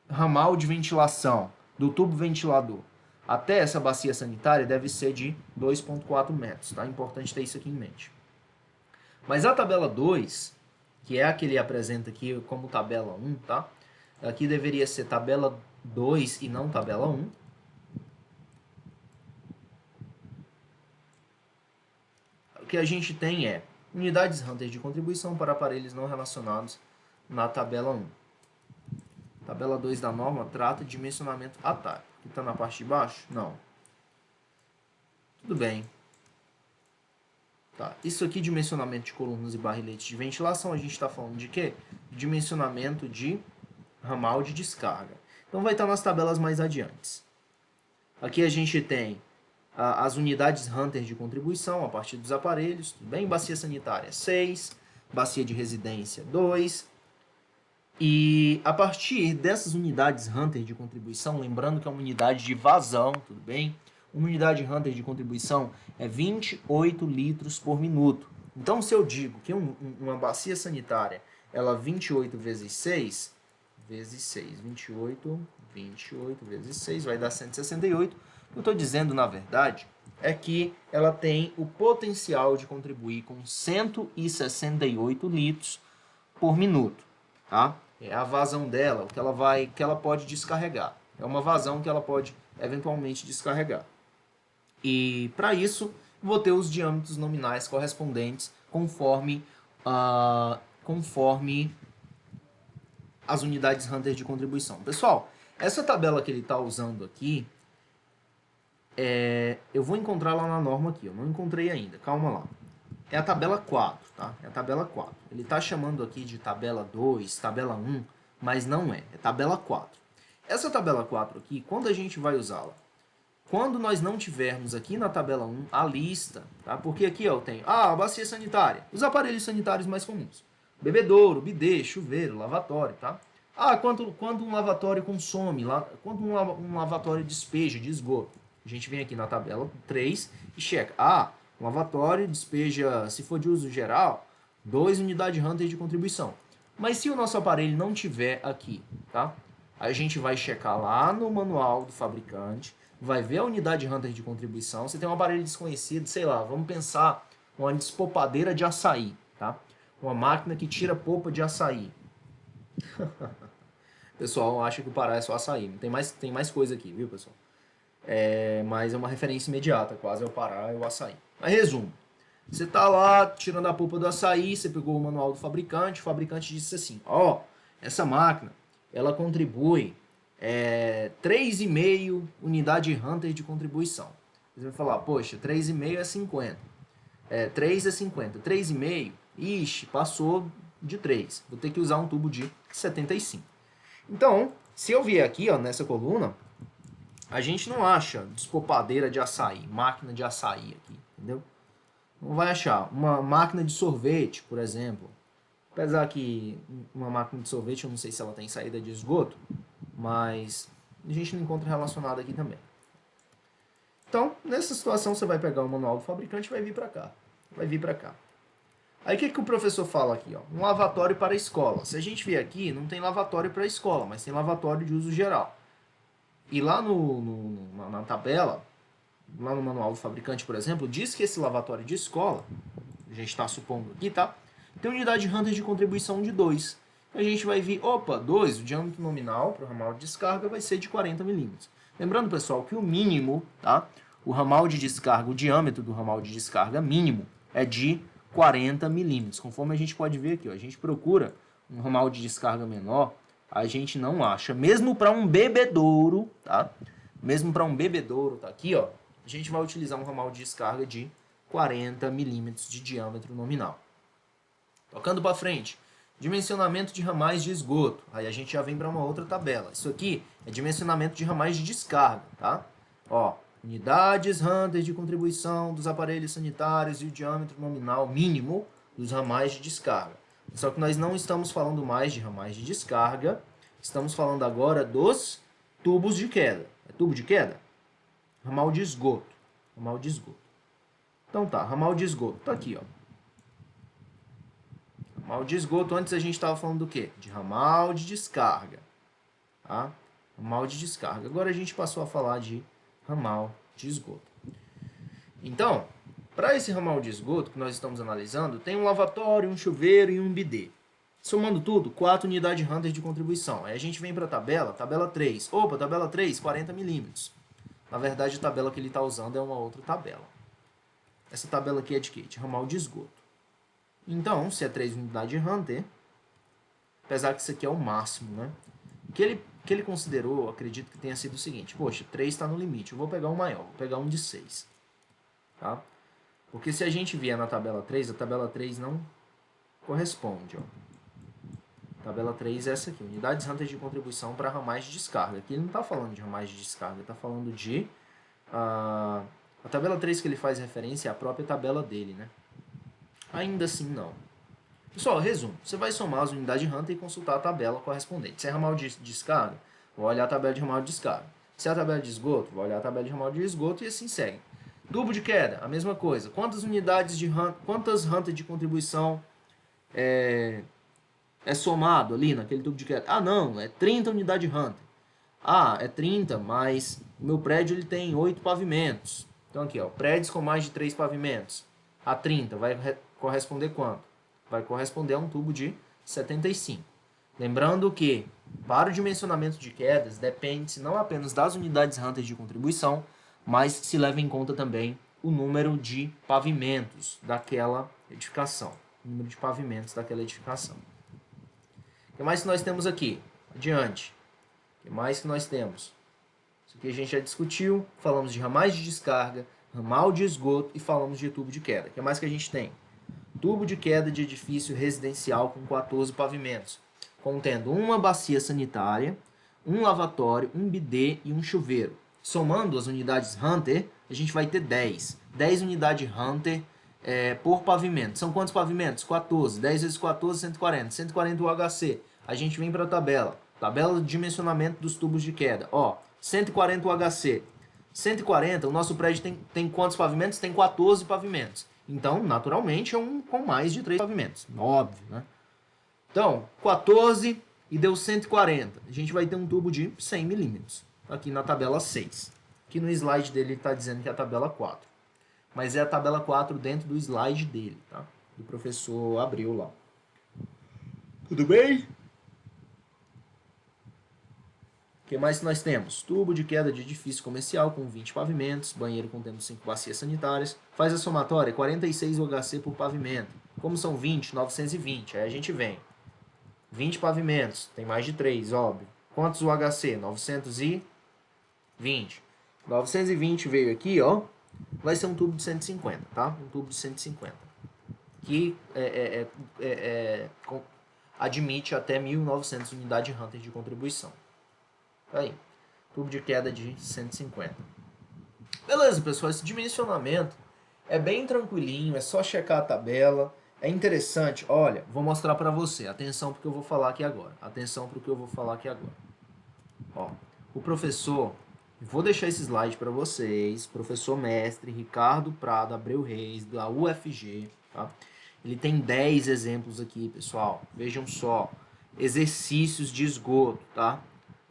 ramal de ventilação, do tubo ventilador, até essa bacia sanitária deve ser de 2,4 metros. Tá? Importante ter isso aqui em mente. Mas a tabela 2, que é a que ele apresenta aqui como tabela 1, tá? Aqui deveria ser tabela 2 e não tabela 1. O que a gente tem é unidades Hunter de contribuição para aparelhos não relacionados na tabela 1. Tabela 2 da norma trata de dimensionamento atávico. Que está na parte de baixo? Não. Tudo bem. Tá. Isso aqui, dimensionamento de colunas e barriletes de ventilação, a gente está falando de quê? Dimensionamento de ramal de descarga. Então vai estar nas tabelas mais adiantes. Aqui a gente tem as unidades Hunter de contribuição a partir dos aparelhos, tudo bem? Bacia sanitária 6, bacia de residência 2. E a partir dessas unidades Hunter de contribuição, lembrando que é uma unidade de vazão, tudo bem? Uma unidade Hunter de contribuição é 28 litros por minuto. Então, se eu digo que uma bacia sanitária, ela 28 vezes 6, 28 vezes 6, vai dar 168. O que eu estou dizendo, na verdade, é que ela tem o potencial de contribuir com 168 litros por minuto, tá? É a vazão dela, o que ela pode descarregar. É uma vazão que ela pode eventualmente descarregar. E para isso, vou ter os diâmetros nominais correspondentes conforme as unidades Hunter de contribuição. Pessoal, essa tabela que ele está usando aqui, eu vou encontrar lá na norma aqui, eu não encontrei ainda, calma lá. É a tabela 4, tá? É a tabela 4. Ele está chamando aqui de tabela 2, tabela 1, mas não é tabela 4. Essa tabela 4 aqui, quando a gente vai usá-la? Quando nós não tivermos aqui na tabela 1 a lista, tá? Porque aqui ó, eu tenho a bacia sanitária, os aparelhos sanitários mais comuns. Bebedouro, bidê, chuveiro, lavatório, tá? Quanto um lavatório consome, quanto um lavatório despeja de esgoto. A gente vem aqui na tabela 3 e checa. Um lavatório despeja, se for de uso geral, 2 unidades Hunter de contribuição. Mas se o nosso aparelho não tiver aqui, tá? A gente vai checar lá no manual do fabricante, vai ver a unidade Hunter de contribuição. Você tem um aparelho desconhecido, sei lá, vamos pensar uma despopadeira de açaí, tá? Uma máquina que tira polpa de açaí. Pessoal acha que o Pará é só açaí. Tem mais coisa aqui, viu, pessoal? Mas é uma referência imediata, quase é o Pará e o açaí. Mas resumo. Você tá lá tirando a polpa do açaí, você pegou o manual do fabricante, o fabricante disse assim, essa máquina, ela contribui 3,5 unidade Hunter de contribuição. Você vai falar, poxa, 3,5 é 50. 3 é 50. 3,5, ixi, passou de 3. Vou ter que usar um tubo de 75. Então, se eu vier aqui, ó, nessa coluna, a gente não acha despopadeira de açaí, máquina de açaí aqui, entendeu? Não vai achar. Uma máquina de sorvete, por exemplo. Apesar que uma máquina de sorvete, eu não sei se ela tem saída de esgoto, mas a gente não encontra relacionado aqui também. Então, nessa situação, você vai pegar o manual do fabricante e vai vir para cá. Vai vir para cá. Aí o que o professor fala aqui? Ó? Um lavatório para a escola. Se a gente vier aqui, não tem lavatório para a escola, mas tem lavatório de uso geral. E lá na tabela, lá no manual do fabricante, por exemplo, diz que esse lavatório de escola, a gente está supondo aqui, tá? Tem unidade Hunter de contribuição de 2. A gente vai vir, 2, o diâmetro nominal para o ramal de descarga vai ser de 40 milímetros. Lembrando, pessoal, que o mínimo, tá? O ramal de descarga, o diâmetro do ramal de descarga mínimo é de 40 milímetros. Conforme a gente pode ver aqui, ó, a gente procura um ramal de descarga menor, a gente não acha. Mesmo para um bebedouro, tá? Mesmo para um bebedouro, tá aqui, ó, a gente vai utilizar um ramal de descarga de 40 milímetros de diâmetro nominal. Tocando para frente, dimensionamento de ramais de esgoto. Aí a gente já vem para uma outra tabela. Isso aqui é dimensionamento de ramais de descarga, tá? Ó, unidades Hunter de contribuição dos aparelhos sanitários e o diâmetro nominal mínimo dos ramais de descarga. Só que nós não estamos falando mais de ramais de descarga, estamos falando agora dos tubos de queda. É tubo de queda? Ramal de esgoto. Ramal de esgoto. Então tá, ramal de esgoto. Tá aqui, ó. Ramal de esgoto, antes a gente estava falando do quê? De ramal de descarga. Tá? Ramal de descarga. Agora a gente passou a falar de ramal de esgoto. Então, para esse ramal de esgoto que nós estamos analisando, tem um lavatório, um chuveiro e um bidê. Somando tudo, 4 unidades Hunter de contribuição. Aí a gente vem para a tabela 3. Opa, tabela 3, 40 milímetros. Na verdade, a tabela que ele está usando é uma outra tabela. Essa tabela aqui é de quê? De ramal de esgoto. Então, se é 3 unidades Hunter, apesar que isso aqui é o máximo, né? O que ele considerou, acredito que tenha sido o seguinte. Poxa, 3 está no limite, eu vou pegar um maior, vou pegar um de 6. Tá? Porque se a gente vier na tabela 3, a tabela 3 não corresponde. Ó. Tabela 3 é essa aqui, unidades Hunter de contribuição para ramais de descarga. Aqui ele não está falando de ramais de descarga, ele está falando de... a tabela 3 que ele faz referência é a própria tabela dele, né? Ainda assim, não. Pessoal, resumo. Você vai somar as unidades Hunter e consultar a tabela correspondente. Se é ramal de descarga, vou olhar a tabela de ramal de descarga. Se é a tabela de esgoto, vou olhar a tabela de ramal de esgoto e assim segue. Tubo de queda, a mesma coisa. Quantas Hunter de contribuição é somado ali naquele tubo de queda? Ah, não, é 30 unidades Hunter. Ah, é 30, mas o meu prédio ele tem 8 pavimentos. Então aqui, ó, prédios com mais de 3 pavimentos. A 30 vai corresponder quanto? Vai corresponder a um tubo de 75. Lembrando que, para o dimensionamento de quedas, depende não apenas das unidades Hunter de contribuição, mas se leva em conta também o número de pavimentos daquela edificação. O número de pavimentos daquela edificação. O que mais que nós temos aqui? Adiante. O que mais que nós temos? Isso aqui a gente já discutiu. Falamos de ramais de descarga, ramal de esgoto e falamos de tubo de queda. O que mais que a gente tem? Tubo de queda de edifício residencial com 14 pavimentos, contendo uma bacia sanitária, um lavatório, um bidê e um chuveiro. Somando as unidades Hunter, a gente vai ter 10. 10 unidades Hunter por pavimento. São quantos pavimentos? 14. 10 vezes 14, 140. 140 UHC. A gente vem para a tabela. Tabela de dimensionamento dos tubos de queda. Ó, 140 UHC. 140, o nosso prédio tem quantos pavimentos? Tem 14 pavimentos. Então, naturalmente, é um com mais de 3 pavimentos. Óbvio, né? Então, 14 e deu 140. A gente vai ter um tubo de 100 milímetros. Aqui na tabela 6. Aqui no slide dele está dizendo que é a tabela 4. Mas é a tabela 4 dentro do slide dele, tá? Do professor Abreu lá. Tudo bem? O que mais nós temos? Tubo de queda de edifício comercial com 20 pavimentos, banheiro contendo 5 bacias sanitárias. Faz a somatória, 46 UHC por pavimento. Como são 20, 920. Aí a gente vem. 20 pavimentos, tem mais de 3, óbvio. Quantos UHC? 920. 920 veio aqui, ó. Vai ser um tubo de 150, tá? Um tubo de 150. Que admite até 1.900 unidades Hunter de contribuição. Aí, tubo de queda de 150. Beleza, pessoal, esse dimensionamento é bem tranquilinho, é só checar a tabela, é interessante. Olha, vou mostrar para você, atenção porque eu vou falar aqui agora. Atenção para o que eu vou falar aqui agora. Ó, o professor, vou deixar esse slide para vocês, professor mestre Ricardo Prado Abreu Reis, da UFG, tá? Ele tem 10 exemplos aqui, pessoal. Vejam só, exercícios de esgoto, tá?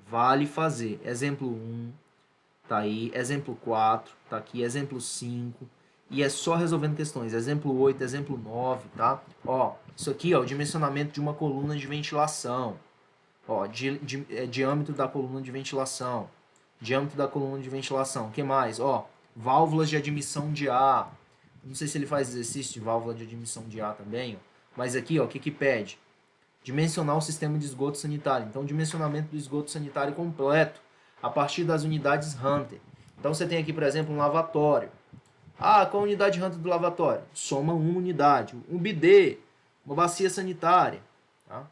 Vale fazer. Exemplo 1, tá aí. Exemplo 4, tá aqui. Exemplo 5. E é só resolvendo questões. Exemplo 8, exemplo 9, tá? Ó, isso aqui, ó, o dimensionamento de uma coluna de ventilação. Ó, diâmetro da coluna de ventilação. Diâmetro da coluna de ventilação. O que mais? Ó, válvulas de admissão de ar. Não sei se ele faz exercício de válvula de admissão de ar também, ó. Mas aqui, ó, o que que pede? Dimensionar o sistema de esgoto sanitário. Então, dimensionamento do esgoto sanitário completo a partir das unidades Hunter. Então, você tem aqui, por exemplo, um lavatório. Ah, qual a unidade Hunter do lavatório? Soma uma unidade. Um bidê, uma bacia sanitária. Tá?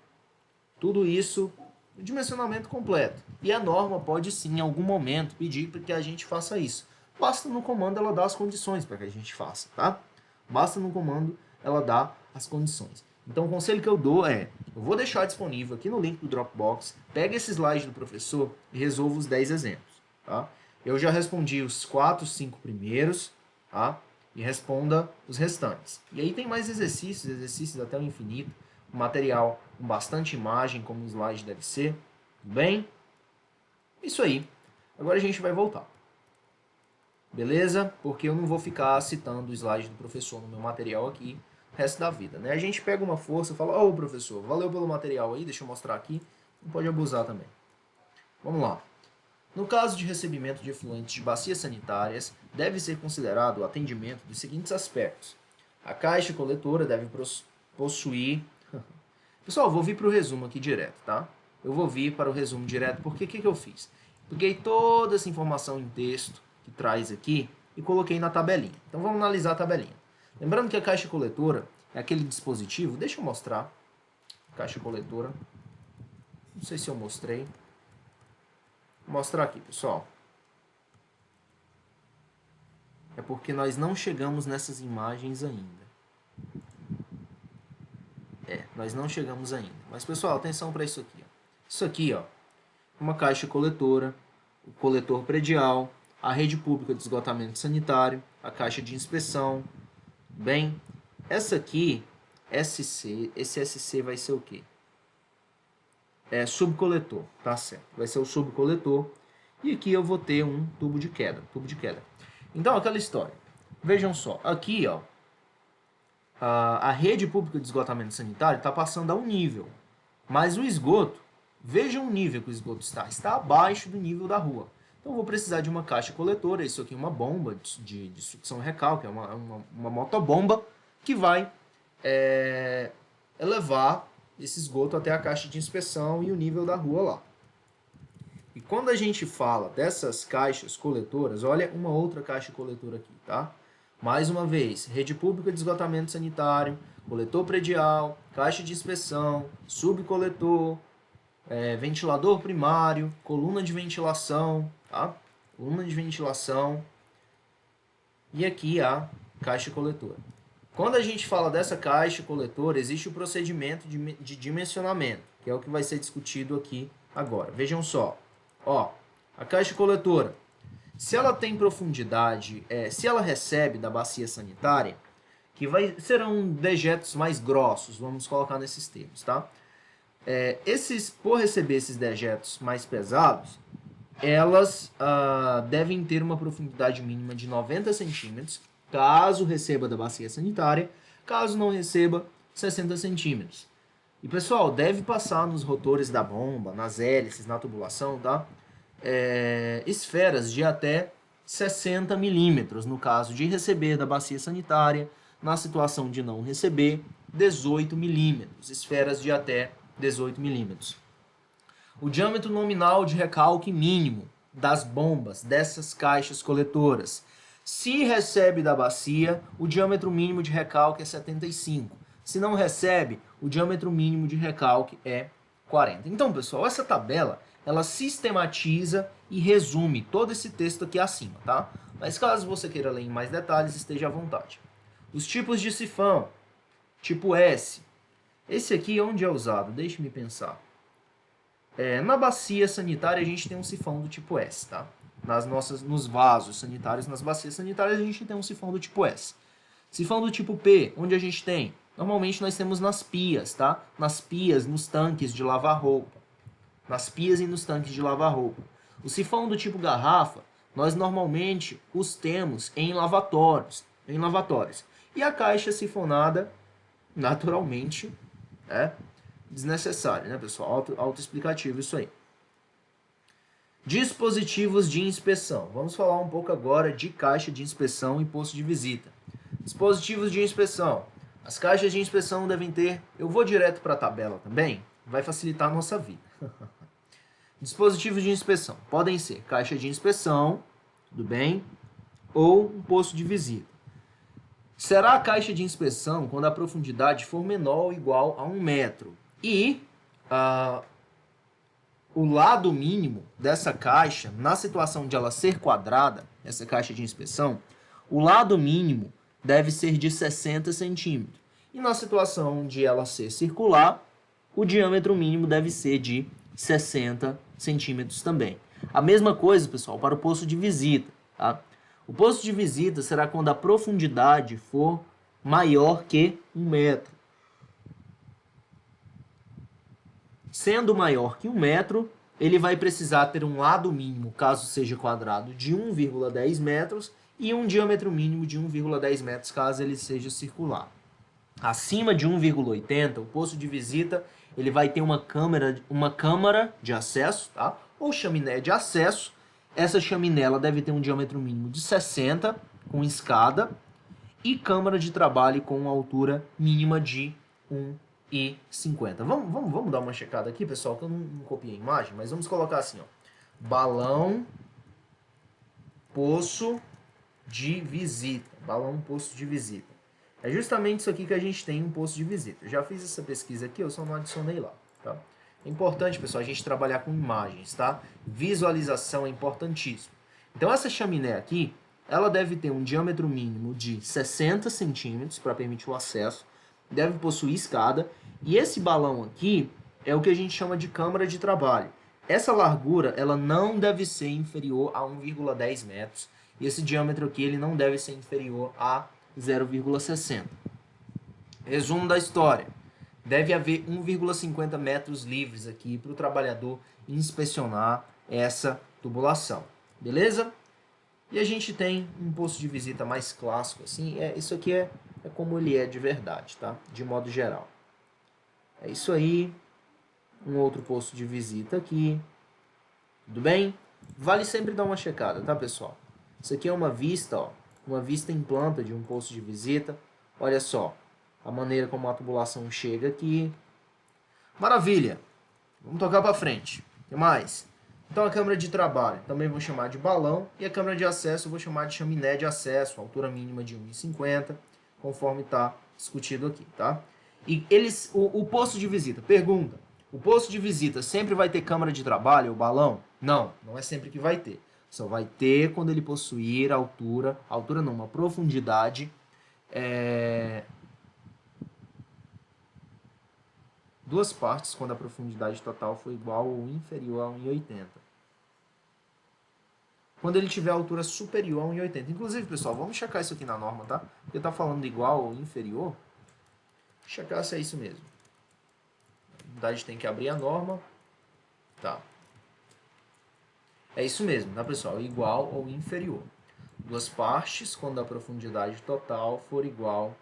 Tudo isso, dimensionamento completo. E a norma pode sim, em algum momento, pedir para que a gente faça isso. Basta no comando ela dar as condições para que a gente faça. Tá? Basta no comando ela dar as condições. Então, o conselho que eu dou é, eu vou deixar disponível aqui no link do Dropbox, pega esse slide do professor e resolva os 10 exemplos, tá? Eu já respondi os 4, 5 primeiros, tá? E responda os restantes. E aí tem mais exercícios, exercícios até o infinito, um material com bastante imagem, como o slide deve ser, tudo bem? Isso aí. Agora a gente vai voltar. Beleza? Porque eu não vou ficar citando o slide do professor no meu material aqui, resto da vida, né? A gente pega uma força e fala, ô professor, valeu pelo material aí, deixa eu mostrar aqui, não pode abusar também. Vamos lá. No caso de recebimento de efluentes de bacias sanitárias, deve ser considerado o atendimento dos seguintes aspectos. A caixa coletora deve possuir... Pessoal, eu vou vir para o resumo aqui direto, tá? Eu vou vir para o resumo direto, porque o que eu fiz? Peguei toda essa informação em texto que traz aqui e coloquei na tabelinha. Então vamos analisar a tabelinha. Lembrando que a caixa coletora é aquele dispositivo, deixa eu mostrar, caixa coletora, não sei se eu mostrei, vou mostrar aqui, pessoal. É porque nós não chegamos nessas imagens ainda. Nós não chegamos ainda. Mas, pessoal, atenção para isso aqui. Ó. Isso aqui, ó, uma caixa coletora, o coletor predial, a rede pública de esgotamento sanitário, a caixa de inspeção. Bem, essa aqui, SC, esse SC vai ser o quê? subcoletor, tá certo? Vai ser o subcoletor. E aqui eu vou ter um tubo de queda, Então, aquela história. Vejam só, aqui, ó, a rede pública de esgotamento sanitário está passando a um nível, mas o esgoto, vejam o nível que o esgoto está abaixo do nível da rua. Então, eu vou precisar de uma caixa coletora, isso aqui é uma bomba de sucção recal, que é uma motobomba, que vai elevar esse esgoto até a caixa de inspeção e o nível da rua lá. E quando a gente fala dessas caixas coletoras, olha uma outra caixa coletora aqui, tá? Mais uma vez, rede pública de esgotamento sanitário, coletor predial, caixa de inspeção, subcoletor, ventilador primário, coluna de ventilação, tá? Coluna de ventilação. E aqui a caixa coletora. Quando a gente fala dessa caixa coletora, existe o procedimento de dimensionamento, que é o que vai ser discutido aqui agora. Vejam só. Ó, a caixa coletora, se ela tem profundidade, se ela recebe da bacia sanitária, serão dejetos mais grossos, vamos colocar nesses termos, tá? Por receber esses dejetos mais pesados, elas devem ter uma profundidade mínima de 90 centímetros, caso receba da bacia sanitária, caso não receba, 60 centímetros. E, pessoal, deve passar nos rotores da bomba, nas hélices, na tubulação, tá? Esferas de até 60 milímetros, no caso de receber da bacia sanitária, na situação de não receber, 18 milímetros, esferas de até 18 milímetros. O diâmetro nominal de recalque mínimo das bombas, dessas caixas coletoras. Se recebe da bacia, o diâmetro mínimo de recalque é 75. Se não recebe, o diâmetro mínimo de recalque é 40. Então, pessoal, essa tabela, ela sistematiza e resume todo esse texto aqui acima, tá? Mas caso você queira ler em mais detalhes, esteja à vontade. Os tipos de sifão. Tipo S. Esse aqui onde é usado? Deixe-me pensar. Na bacia sanitária, a gente tem um sifão do tipo S, tá? Nos vasos sanitários, nas bacias sanitárias, a gente tem um sifão do tipo S. Sifão do tipo P, onde a gente tem? Normalmente nós temos nas pias, tá? Nas pias, nos tanques de lavar roupa. Nas pias e nos tanques de lavar roupa. O sifão do tipo garrafa, nós normalmente os temos em lavatórios. E a caixa sifonada, naturalmente, é desnecessário, né, pessoal? Autoexplicativo isso aí. Dispositivos de inspeção. Vamos falar um pouco agora de caixa de inspeção e posto de visita. Dispositivos de inspeção. As caixas de inspeção devem ter... Eu vou direto para a tabela também, vai facilitar a nossa vida. Dispositivos de inspeção. Podem ser caixa de inspeção, tudo bem? Ou um posto de visita. Será a caixa de inspeção quando a profundidade for menor ou igual a 1 metro. E o lado mínimo dessa caixa, na situação de ela ser quadrada, essa caixa de inspeção, o lado mínimo deve ser de 60 centímetros. E na situação de ela ser circular, o diâmetro mínimo deve ser de 60 centímetros também. A mesma coisa, pessoal, para o posto de visita, tá? O posto de visita será quando a profundidade for maior que 1 metro. Sendo maior que 1 metro, ele vai precisar ter um lado mínimo, caso seja quadrado, de 1,10 metros e um diâmetro mínimo de 1,10 metros, caso ele seja circular. Acima de 1,80, o posto de visita ele vai ter uma câmara de acesso, tá? Ou chaminé de acesso. Essa chaminé ela deve ter um diâmetro mínimo de 60, com escada, e câmara de trabalho com uma altura mínima de 1,50. Vamos dar uma checada aqui, pessoal, que eu não copiei a imagem, mas vamos colocar assim, ó. Balão, poço de visita. Balão, poço de visita. É justamente isso aqui que a gente tem um poço de visita. Eu já fiz essa pesquisa aqui, eu só não adicionei lá, tá? É importante, pessoal, a gente trabalhar com imagens, tá? Visualização é importantíssimo. Então, essa chaminé aqui, ela deve ter um diâmetro mínimo de 60 centímetros para permitir o acesso, deve possuir escada, e esse balão aqui é o que a gente chama de câmara de trabalho. Essa largura, ela não deve ser inferior a 1,10 metros, e esse diâmetro aqui, ele não deve ser inferior a 0,60. Resumo da história. deve haver 1,50 metros livres aqui para o trabalhador inspecionar essa tubulação, beleza? E a gente tem um posto de visita mais clássico, assim, isso aqui é como ele é de verdade, tá? De modo geral. É isso aí, um outro posto de visita aqui, tudo bem? Vale sempre dar uma checada, tá, pessoal? Isso aqui é uma vista, ó, uma vista em planta de um posto de visita. Olha só, a maneira como a tubulação chega aqui. Maravilha! Vamos tocar para frente. O que mais? Então a câmara de trabalho também vou chamar de balão, e a câmara de acesso eu vou chamar de chaminé de acesso, altura mínima de 1,50, conforme está discutido aqui, tá? E o posto de visita, pergunta, o posto de visita sempre vai ter câmara de trabalho ou balão? Não, não é sempre que vai ter. Só vai ter quando ele possuir altura não, uma profundidade duas partes quando a profundidade total for igual ou inferior a 1,80. Quando ele tiver altura superior a 1,80. Inclusive, pessoal, vamos checar isso aqui na norma, tá? Porque tá falando igual ou inferior. Checar se é isso mesmo. A unidade tem que abrir a norma. Tá. É isso mesmo, tá, pessoal? Igual ou inferior. Duas partes quando a profundidade total for igual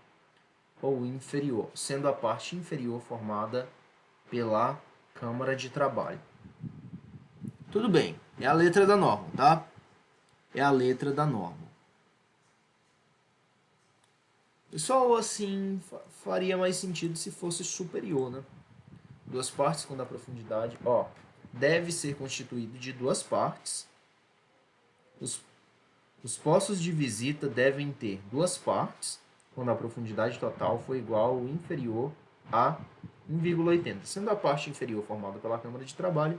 ou inferior, sendo a parte inferior formada pela câmara de trabalho. Tudo bem, é a letra da norma, tá? É a letra da norma. Pessoal, assim, faria mais sentido se fosse superior, né? Duas partes quando a profundidade, ó, deve ser constituído de duas partes. Os postos de visita devem ter duas partes quando a profundidade total for igual ou inferior a 1,80. Sendo a parte inferior formada pela câmara de trabalho,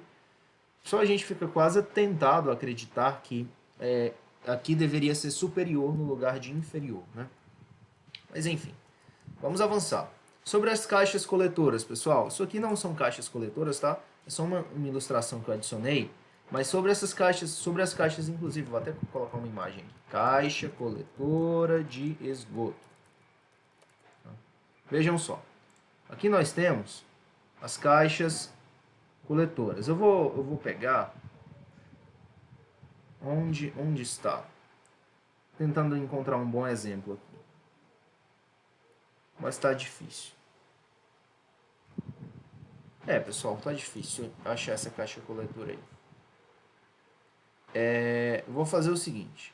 só a gente fica quase tentado a acreditar que aqui deveria ser superior no lugar de inferior, né? Mas enfim, vamos avançar. Sobre as caixas coletoras, pessoal, isso aqui não são caixas coletoras, tá? É só uma ilustração que eu adicionei. Mas sobre as caixas, inclusive, vou até colocar uma imagem aqui. Caixa coletora de esgoto. Vejam só. Aqui nós temos as caixas coletoras. Eu vou pegar onde está. Tentando encontrar um bom exemplo aqui. Mas está difícil. Pessoal, está difícil achar essa caixa coletora aí. Vou fazer o seguinte.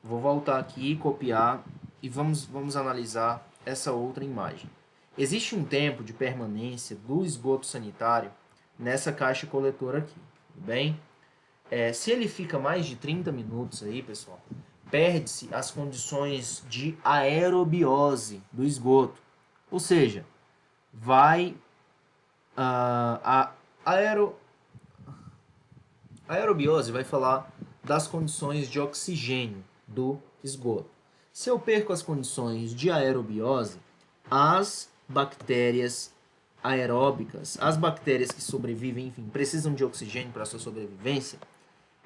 Vou voltar aqui, copiar e vamos analisar essa outra imagem. Existe um tempo de permanência do esgoto sanitário nessa caixa coletora aqui, tudo bem? Se ele fica mais de 30 minutos aí, pessoal, perde-se as condições de aerobiose do esgoto. Ou seja, a aerobiose vai falar das condições de oxigênio do esgoto. Se eu perco as condições de aerobiose, as bactérias aeróbicas, as bactérias que sobrevivem, enfim, precisam de oxigênio para sua sobrevivência,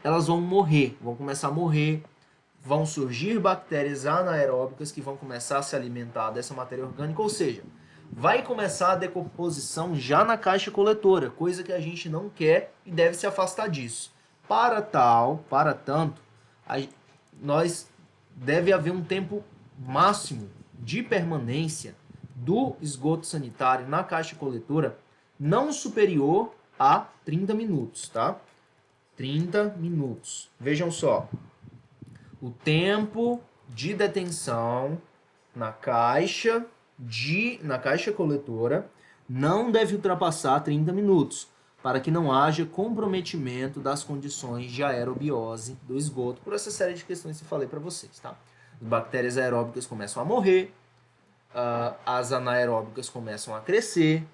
elas vão morrer, vão começar a morrer, vão surgir bactérias anaeróbicas que vão começar a se alimentar dessa matéria orgânica, ou seja, vai começar a decomposição já na caixa coletora, coisa que a gente não quer e deve se afastar disso. Para tanto, deve haver um tempo máximo de permanência do esgoto sanitário na caixa coletora não superior a 30 minutos, tá? 30 minutos. Vejam só. O tempo de detenção na caixa coletora não deve ultrapassar 30 minutos, para que não haja comprometimento das condições de aerobiose do esgoto, por essa série de questões que eu falei para vocês, tá? As bactérias aeróbicas começam a morrer, as anaeróbicas começam a crescer,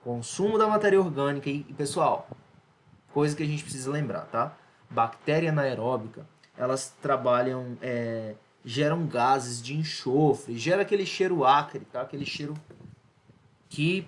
consumo da matéria orgânica e pessoal, coisa que a gente precisa lembrar, tá? Bactéria anaeróbica, elas trabalham, geram gases de enxofre, gera aquele cheiro acre, tá? Aquele cheiro que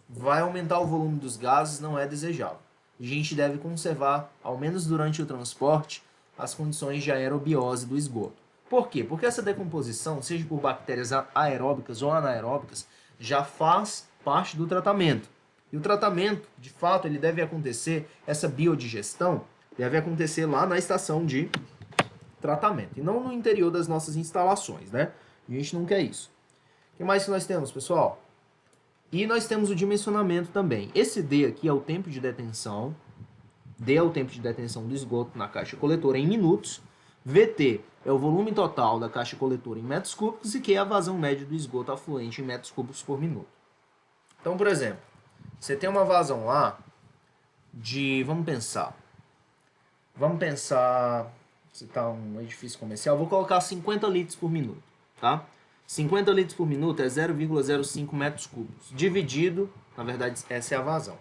vai aumentar o volume dos gases, não é desejável. A gente deve conservar, ao menos durante o transporte, as condições de aerobiose do esgoto. Por quê? Porque essa decomposição, seja por bactérias aeróbicas ou anaeróbicas, já faz parte do tratamento. E o tratamento, de fato, ele deve acontecer, essa biodigestão deve acontecer lá na estação de tratamento, e não no interior das nossas instalações, né? A gente não quer isso. O que mais que nós temos, pessoal? E nós temos o dimensionamento também. Esse D aqui é o tempo de detenção. D é o tempo de detenção do esgoto na caixa coletora em minutos. VT é o volume total da caixa coletora em metros cúbicos e Q é a vazão média do esgoto afluente em metros cúbicos por minuto. Então, por exemplo, você tem uma vazão lá de... Vamos pensar... Se está um edifício comercial, vou colocar 50 litros por minuto, tá? 50 litros por minuto é 0,05 metros cúbicos. Dividido, na verdade, essa é a vazão.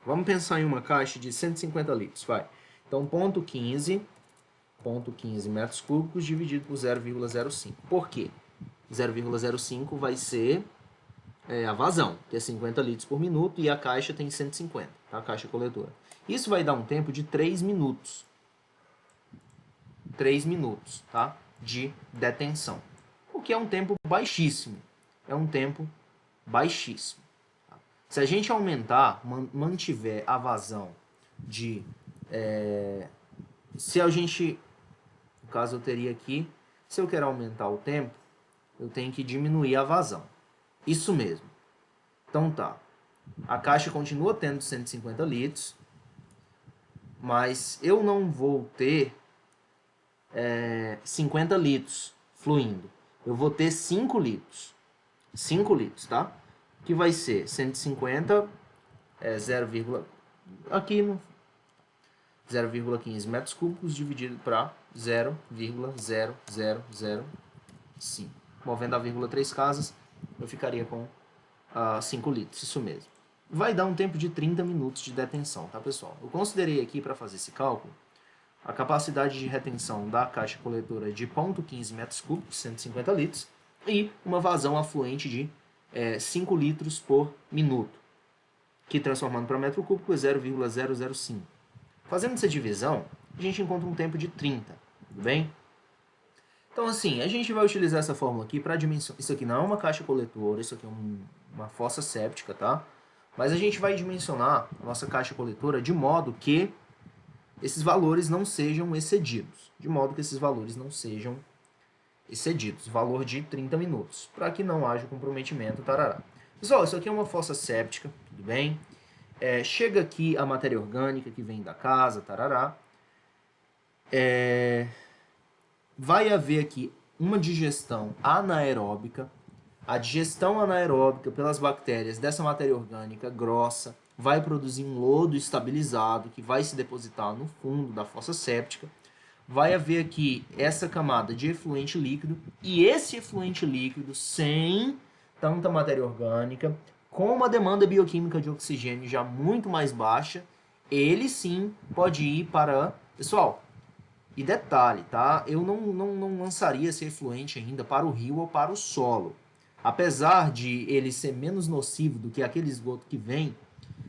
Vamos pensar em uma caixa de 150 litros, vai. Então, ponto 15 metros cúbicos dividido por 0,05. Por quê? 0,05 vai ser a vazão, que é 50 litros por minuto, e a caixa tem 150, tá? A caixa coletora. Isso vai dar um tempo de 3 minutos. 3 minutos, tá? De detenção. O que é um tempo baixíssimo. É um tempo baixíssimo. Tá? Se a gente aumentar, mantiver a vazão de... se a gente... No caso, eu teria aqui... Se eu quero aumentar o tempo, eu tenho que diminuir a vazão. Isso mesmo. Então tá. A caixa continua tendo 150 litros, mas eu não vou ter 50 litros fluindo. Eu vou ter 5 litros. 5 litros, tá? Que vai ser 150, 0,15 metros cúbicos dividido para 0,0005. Movendo a vírgula 3 casas, eu ficaria com 5 litros, isso mesmo. Vai dar um tempo de 30 minutos de detenção, tá, pessoal? Eu considerei aqui, para fazer esse cálculo, a capacidade de retenção da caixa coletora de 0,15 metros cúbicos, 150 litros, e uma vazão afluente de 5 litros por minuto, que transformando para metro cúbico é 0,005. Fazendo essa divisão, a gente encontra um tempo de 30, tudo bem? Então, assim, a gente vai utilizar essa fórmula aqui para dimensionar. Isso aqui não é uma caixa coletora, isso aqui é uma fossa séptica, tá? Mas a gente vai dimensionar a nossa caixa coletora de modo que esses valores não sejam excedidos. Valor de 30 minutos, para que não haja comprometimento, tarará. Pessoal, isso aqui é uma fossa séptica, tudo bem? Chega aqui a matéria orgânica que vem da casa, tarará. Vai haver aqui uma digestão anaeróbica. A digestão anaeróbica pelas bactérias dessa matéria orgânica grossa vai produzir um lodo estabilizado que vai se depositar no fundo da fossa séptica. Vai haver aqui essa camada de efluente líquido, e esse efluente líquido, sem tanta matéria orgânica, com uma demanda bioquímica de oxigênio já muito mais baixa, ele sim pode ir para... Pessoal, e detalhe, tá? Eu não lançaria esse efluente ainda para o rio ou para o solo. Apesar de ele ser menos nocivo do que aquele esgoto que vem,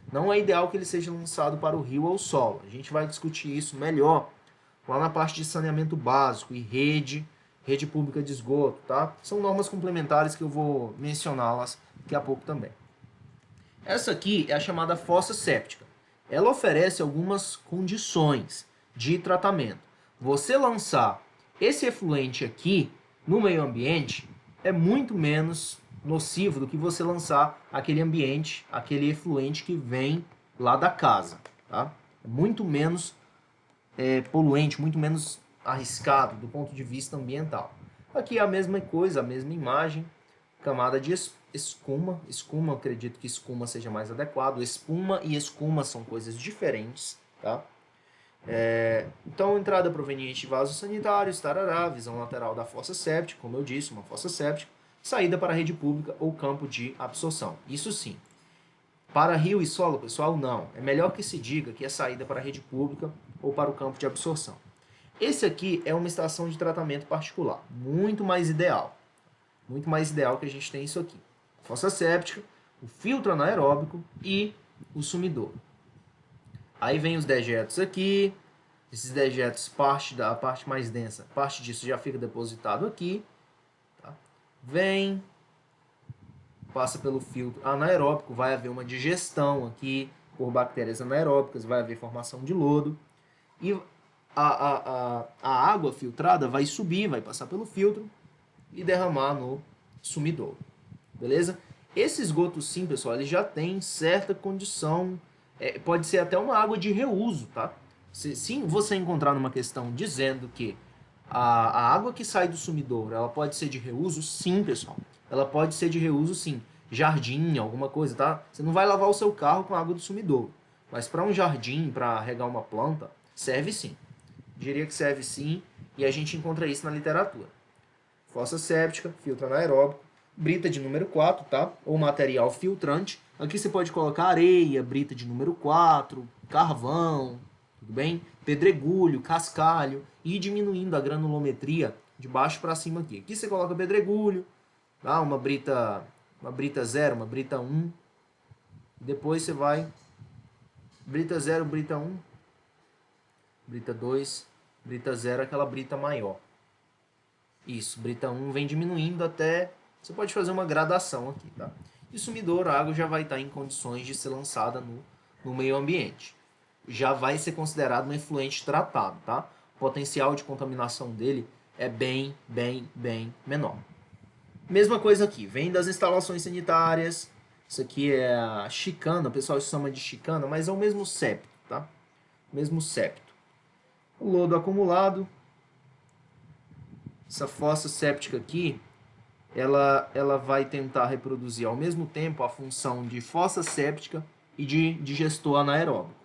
não é ideal que ele seja lançado para o rio ou o solo. A gente vai discutir isso melhor lá na parte de saneamento básico e rede pública de esgoto, tá? São normas complementares que eu vou mencioná-las daqui a pouco também. Essa aqui é a chamada fossa séptica. Ela oferece algumas condições de tratamento. Você lançar esse efluente aqui no meio ambiente é muito menos nocivo do que você lançar aquele efluente que vem lá da casa, tá? É muito menos poluente, muito menos arriscado do ponto de vista ambiental. Aqui é a mesma coisa, a mesma imagem, camada de escuma, eu acredito que escuma seja mais adequado, espuma e escuma são coisas diferentes, tá? Então, entrada proveniente de vasos sanitários, tarará, visão lateral da fossa séptica, como eu disse, uma fossa séptica, saída para a rede pública ou campo de absorção. Isso sim. Para rio e solo, pessoal, não. É melhor que se diga que é saída para a rede pública ou para o campo de absorção. Esse aqui é uma estação de tratamento particular, muito mais ideal. Muito mais ideal que a gente tem isso aqui. Fossa séptica, o filtro anaeróbico e o sumidor. Aí vem os dejetos aqui, Esses dejetos, a parte mais densa, parte disso já fica depositado aqui. Tá? Vem, passa pelo filtro anaeróbico, vai haver uma digestão aqui por bactérias anaeróbicas, vai haver formação de lodo. E a água filtrada vai subir, vai passar pelo filtro e derramar no sumidouro. Beleza? Esse esgoto sim, pessoal, ele já tem certa condição, pode ser até uma água de reuso, tá? Se você encontrar numa questão dizendo que a água que sai do sumidouro, ela pode ser de reuso, sim, pessoal. Ela pode ser de reuso, sim. Jardim, alguma coisa, tá? Você não vai lavar o seu carro com a água do sumidouro. Mas para um jardim, para regar uma planta, serve sim. Diria que serve sim, e a gente encontra isso na literatura. Fossa séptica, filtro anaeróbico, brita de número 4, tá? Ou material filtrante. Aqui você pode colocar areia, brita de número 4, carvão, tudo bem? Pedregulho, cascalho, e ir diminuindo a granulometria de baixo para cima aqui. Aqui você coloca pedregulho, tá? Uma brita 0, uma brita 1. Depois você vai brita 0, brita 1, brita 2, brita 0, aquela brita maior. Isso, brita 1 vem diminuindo até... Você pode fazer uma gradação aqui, tá? E sumidouro, a água já vai estar em condições de ser lançada no meio ambiente. Já vai ser considerado um efluente tratado, tá? O potencial de contaminação dele é bem menor. Mesma coisa aqui, vem das instalações sanitárias. Isso aqui é a chicana, o pessoal chama de chicana, mas é o mesmo septo, tá? Mesmo septo. O lodo acumulado. Essa fossa séptica aqui, ela vai tentar reproduzir ao mesmo tempo a função de fossa séptica e de digestor anaeróbico.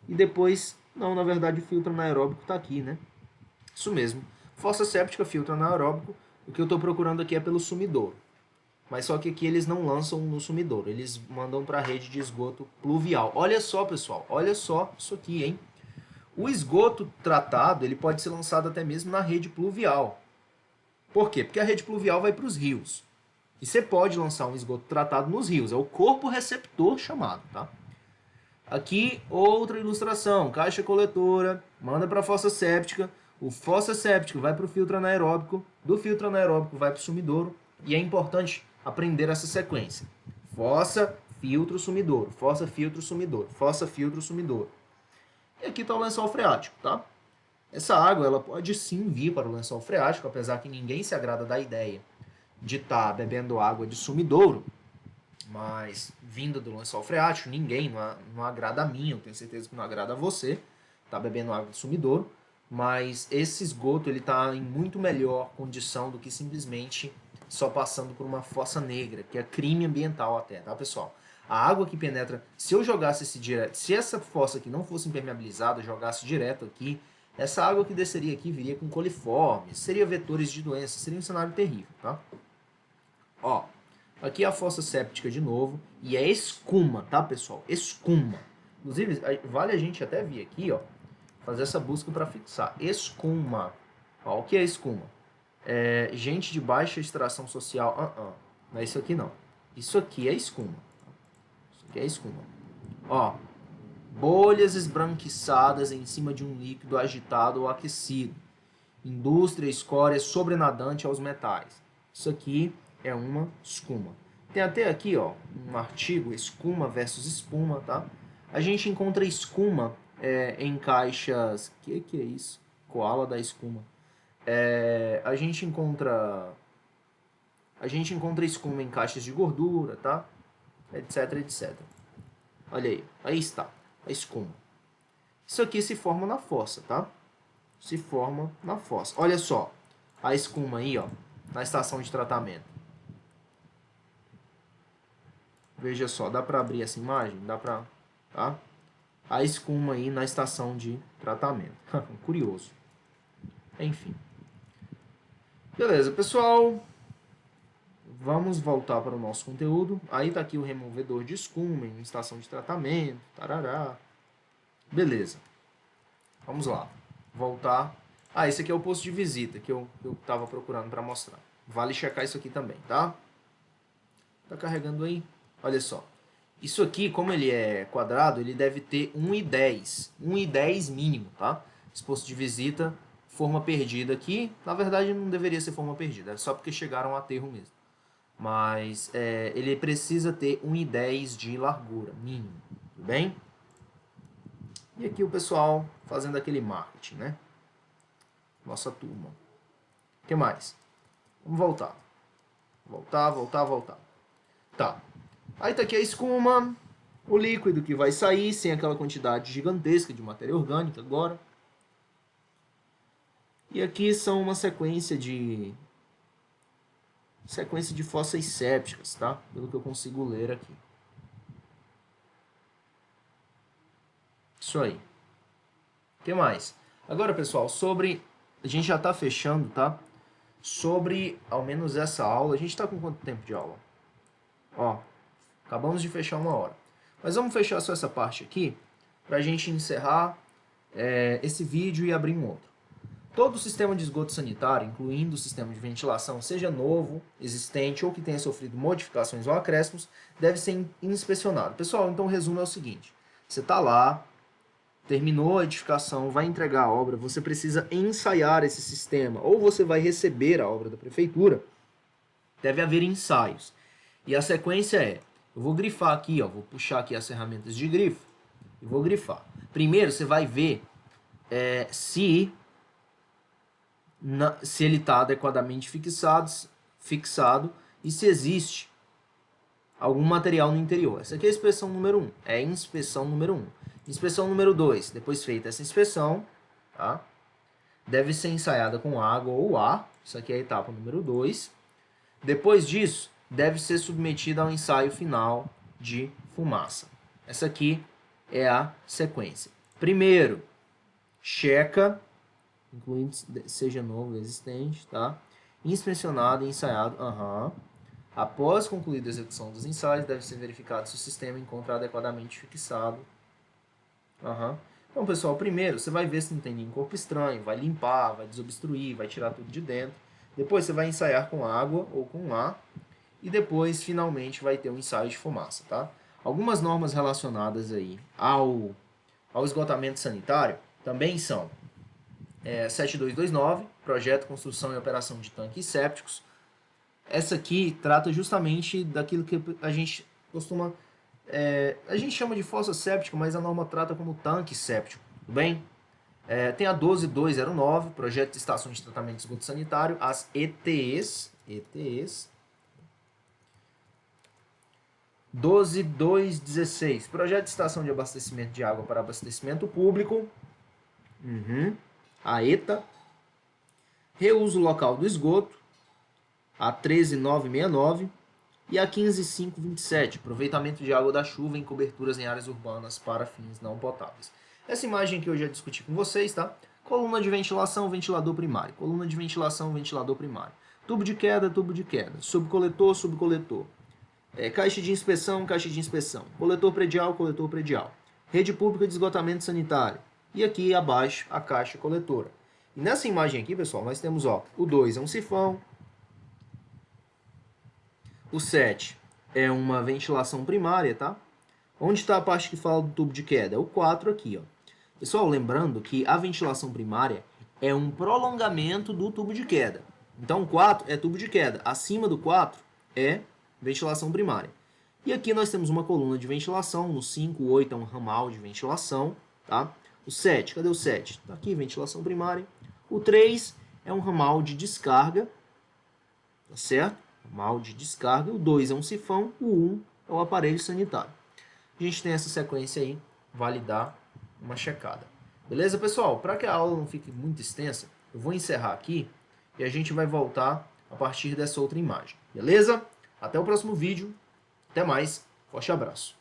E depois, não, na verdade o filtro anaeróbico está aqui, né? Isso mesmo. Fossa séptica, filtro anaeróbico. O que eu estou procurando aqui é pelo sumidouro. Mas só que aqui eles não lançam no sumidouro, eles mandam para a rede de esgoto pluvial. Olha só, pessoal, olha só isso aqui, hein? O esgoto tratado ele pode ser lançado até mesmo na rede pluvial. Por quê? Porque a rede pluvial vai para os rios. E você pode lançar um esgoto tratado nos rios. É o corpo receptor chamado, tá? Aqui, outra ilustração. Caixa coletora, manda para a fossa séptica. O fossa séptica vai para o filtro anaeróbico. Do filtro anaeróbico vai para o sumidouro. E é importante aprender essa sequência. Fossa, filtro, sumidouro. Fossa, filtro, sumidouro. Fossa, filtro, sumidouro. E aqui está o lençol freático, tá? Essa água ela pode sim vir para o lençol freático, apesar que ninguém se agrada da ideia de estar bebendo água de sumidouro, mas vinda do lençol freático, ninguém, não agrada a mim, eu tenho certeza que não agrada a você, tá bebendo água de sumidouro, mas esse esgoto ele está em muito melhor condição do que simplesmente só passando por uma fossa negra, que é crime ambiental até, tá, pessoal? A água que penetra, se eu jogasse se essa fossa aqui não fosse impermeabilizada, jogasse direto aqui, essa água que desceria aqui viria com coliformes, seria vetores de doenças, seria um cenário terrível, tá? Ó, aqui é a fossa séptica de novo, e é escuma, tá, pessoal? Escuma. Inclusive, vale a gente até vir aqui, ó, fazer essa busca para fixar. Escuma. Ó, o que é escuma? É gente de baixa extração social. Não é isso aqui, não. Isso aqui é escuma. Isso aqui é escuma. Ó, bolhas esbranquiçadas em cima de um líquido agitado ou aquecido. Indústria, escória, sobrenadante aos metais. Isso aqui é uma escuma. Tem até aqui, ó, um artigo, escuma versus espuma, tá? A gente encontra escuma em caixas... Que é isso? Koala da escuma. A gente encontra escuma em caixas de gordura, tá? Etc, etc. Olha aí, aí está, a escuma. Isso aqui se forma na fossa, tá? Se forma na fossa. Olha só, a escuma aí, ó, na estação de tratamento. Veja só, dá para abrir essa imagem? Dá para, tá? A escuma aí na estação de tratamento. Curioso. Enfim. Beleza, pessoal. Vamos voltar para o nosso conteúdo. Aí tá aqui o removedor de escuma em estação de tratamento. Tarará. Beleza. Vamos lá. Voltar. Ah, esse aqui é o posto de visita que eu estava procurando para mostrar. Vale checar isso aqui também, tá? Tá carregando aí? Olha só. Isso aqui, como ele é quadrado, ele deve ter 1,10. 1,10 mínimo, tá? Exposto de visita, forma perdida aqui. Na verdade, não deveria ser forma perdida, é só porque chegaram a aterro mesmo. Mas ele precisa ter 1,10 de largura, mínimo, tudo bem? E aqui o pessoal fazendo aquele marketing, né? Nossa turma. O que mais? Vamos voltar. Voltar. Tá. Aí tá aqui a escuma, o líquido que vai sair sem aquela quantidade gigantesca de matéria orgânica agora. E aqui são uma sequência de fossas sépticas, tá? Pelo que eu consigo ler aqui. Isso aí. O que mais? Agora, pessoal, sobre... A gente já está fechando, tá? Sobre, ao menos essa aula... A gente está com quanto tempo de aula? Ó, acabamos de fechar 1 hora. Mas vamos fechar só essa parte aqui, para a gente encerrar esse vídeo e abrir um outro. Todo o sistema de esgoto sanitário, incluindo o sistema de ventilação, seja novo, existente ou que tenha sofrido modificações ou acréscimos, deve ser inspecionado. Pessoal, então o resumo é o seguinte. Você está lá, terminou a edificação, vai entregar a obra, você precisa ensaiar esse sistema, ou você vai receber a obra da prefeitura, deve haver ensaios. E a sequência é, eu vou grifar aqui, ó, vou puxar aqui as ferramentas de grifo e vou grifar. Primeiro você vai ver se ele está adequadamente fixado e se existe algum material no interior. Essa aqui é a inspeção número 1. É a inspeção número 1. Inspeção número 2. Depois feita essa inspeção, tá? Deve ser ensaiada com água ou ar. Isso aqui é a etapa número 2. Depois disso, deve ser submetida ao ensaio final de fumaça. Essa aqui é a sequência. Primeiro, checa, incluindo seja novo ou existente, tá? Inspecionado e ensaiado. Após concluída a execução dos ensaios, deve ser verificado se o sistema encontra adequadamente fixado. Então, pessoal, primeiro você vai ver se não tem nenhum corpo estranho, vai limpar, vai desobstruir, vai tirar tudo de dentro. Depois você vai ensaiar com água ou com ar. E depois, finalmente, vai ter um ensaio de fumaça, tá? Algumas normas relacionadas aí ao esgotamento sanitário também são 7229, Projeto, Construção e Operação de Tanques Sépticos. Essa aqui trata justamente daquilo que a gente costuma... a gente chama de fossa séptica, mas a norma trata como tanque séptico, tudo bem? Tem a 12209, Projeto de Estações de Tratamento de Esgoto Sanitário, as ETEs. 12216, Projeto de Estação de Abastecimento de Água para Abastecimento Público. A ETA. Reuso Local do Esgoto, a 13969. E a 15527, aproveitamento de água da chuva em coberturas em áreas urbanas para fins não potáveis. Essa imagem que eu já discuti com vocês, tá? Coluna de ventilação, ventilador primário. Coluna de ventilação, ventilador primário. Tubo de queda. Subcoletor. Caixa de inspeção. Coletor predial. Rede pública de esgotamento sanitário. E aqui abaixo a caixa coletora. E nessa imagem aqui, pessoal, nós temos, ó, o 2 é um sifão. O 7 é uma ventilação primária, tá? Onde está a parte que fala do tubo de queda? É o 4 aqui, ó. Pessoal, lembrando que a ventilação primária é um prolongamento do tubo de queda. Então, o 4 é tubo de queda. Acima do 4 é ventilação primária. E aqui nós temos uma coluna de ventilação. No 5, o 8 é um ramal de ventilação, tá? O 7, cadê o 7? Tá aqui, ventilação primária. O 3 é um ramal de descarga, tá certo? Ramal de descarga. O 2 é um sifão. O 1 é o aparelho sanitário. A gente tem essa sequência aí, vale dar uma checada. Beleza, pessoal? Para que a aula não fique muito extensa, eu vou encerrar aqui e a gente vai voltar a partir dessa outra imagem. Beleza? Até o próximo vídeo. Até mais. Forte abraço.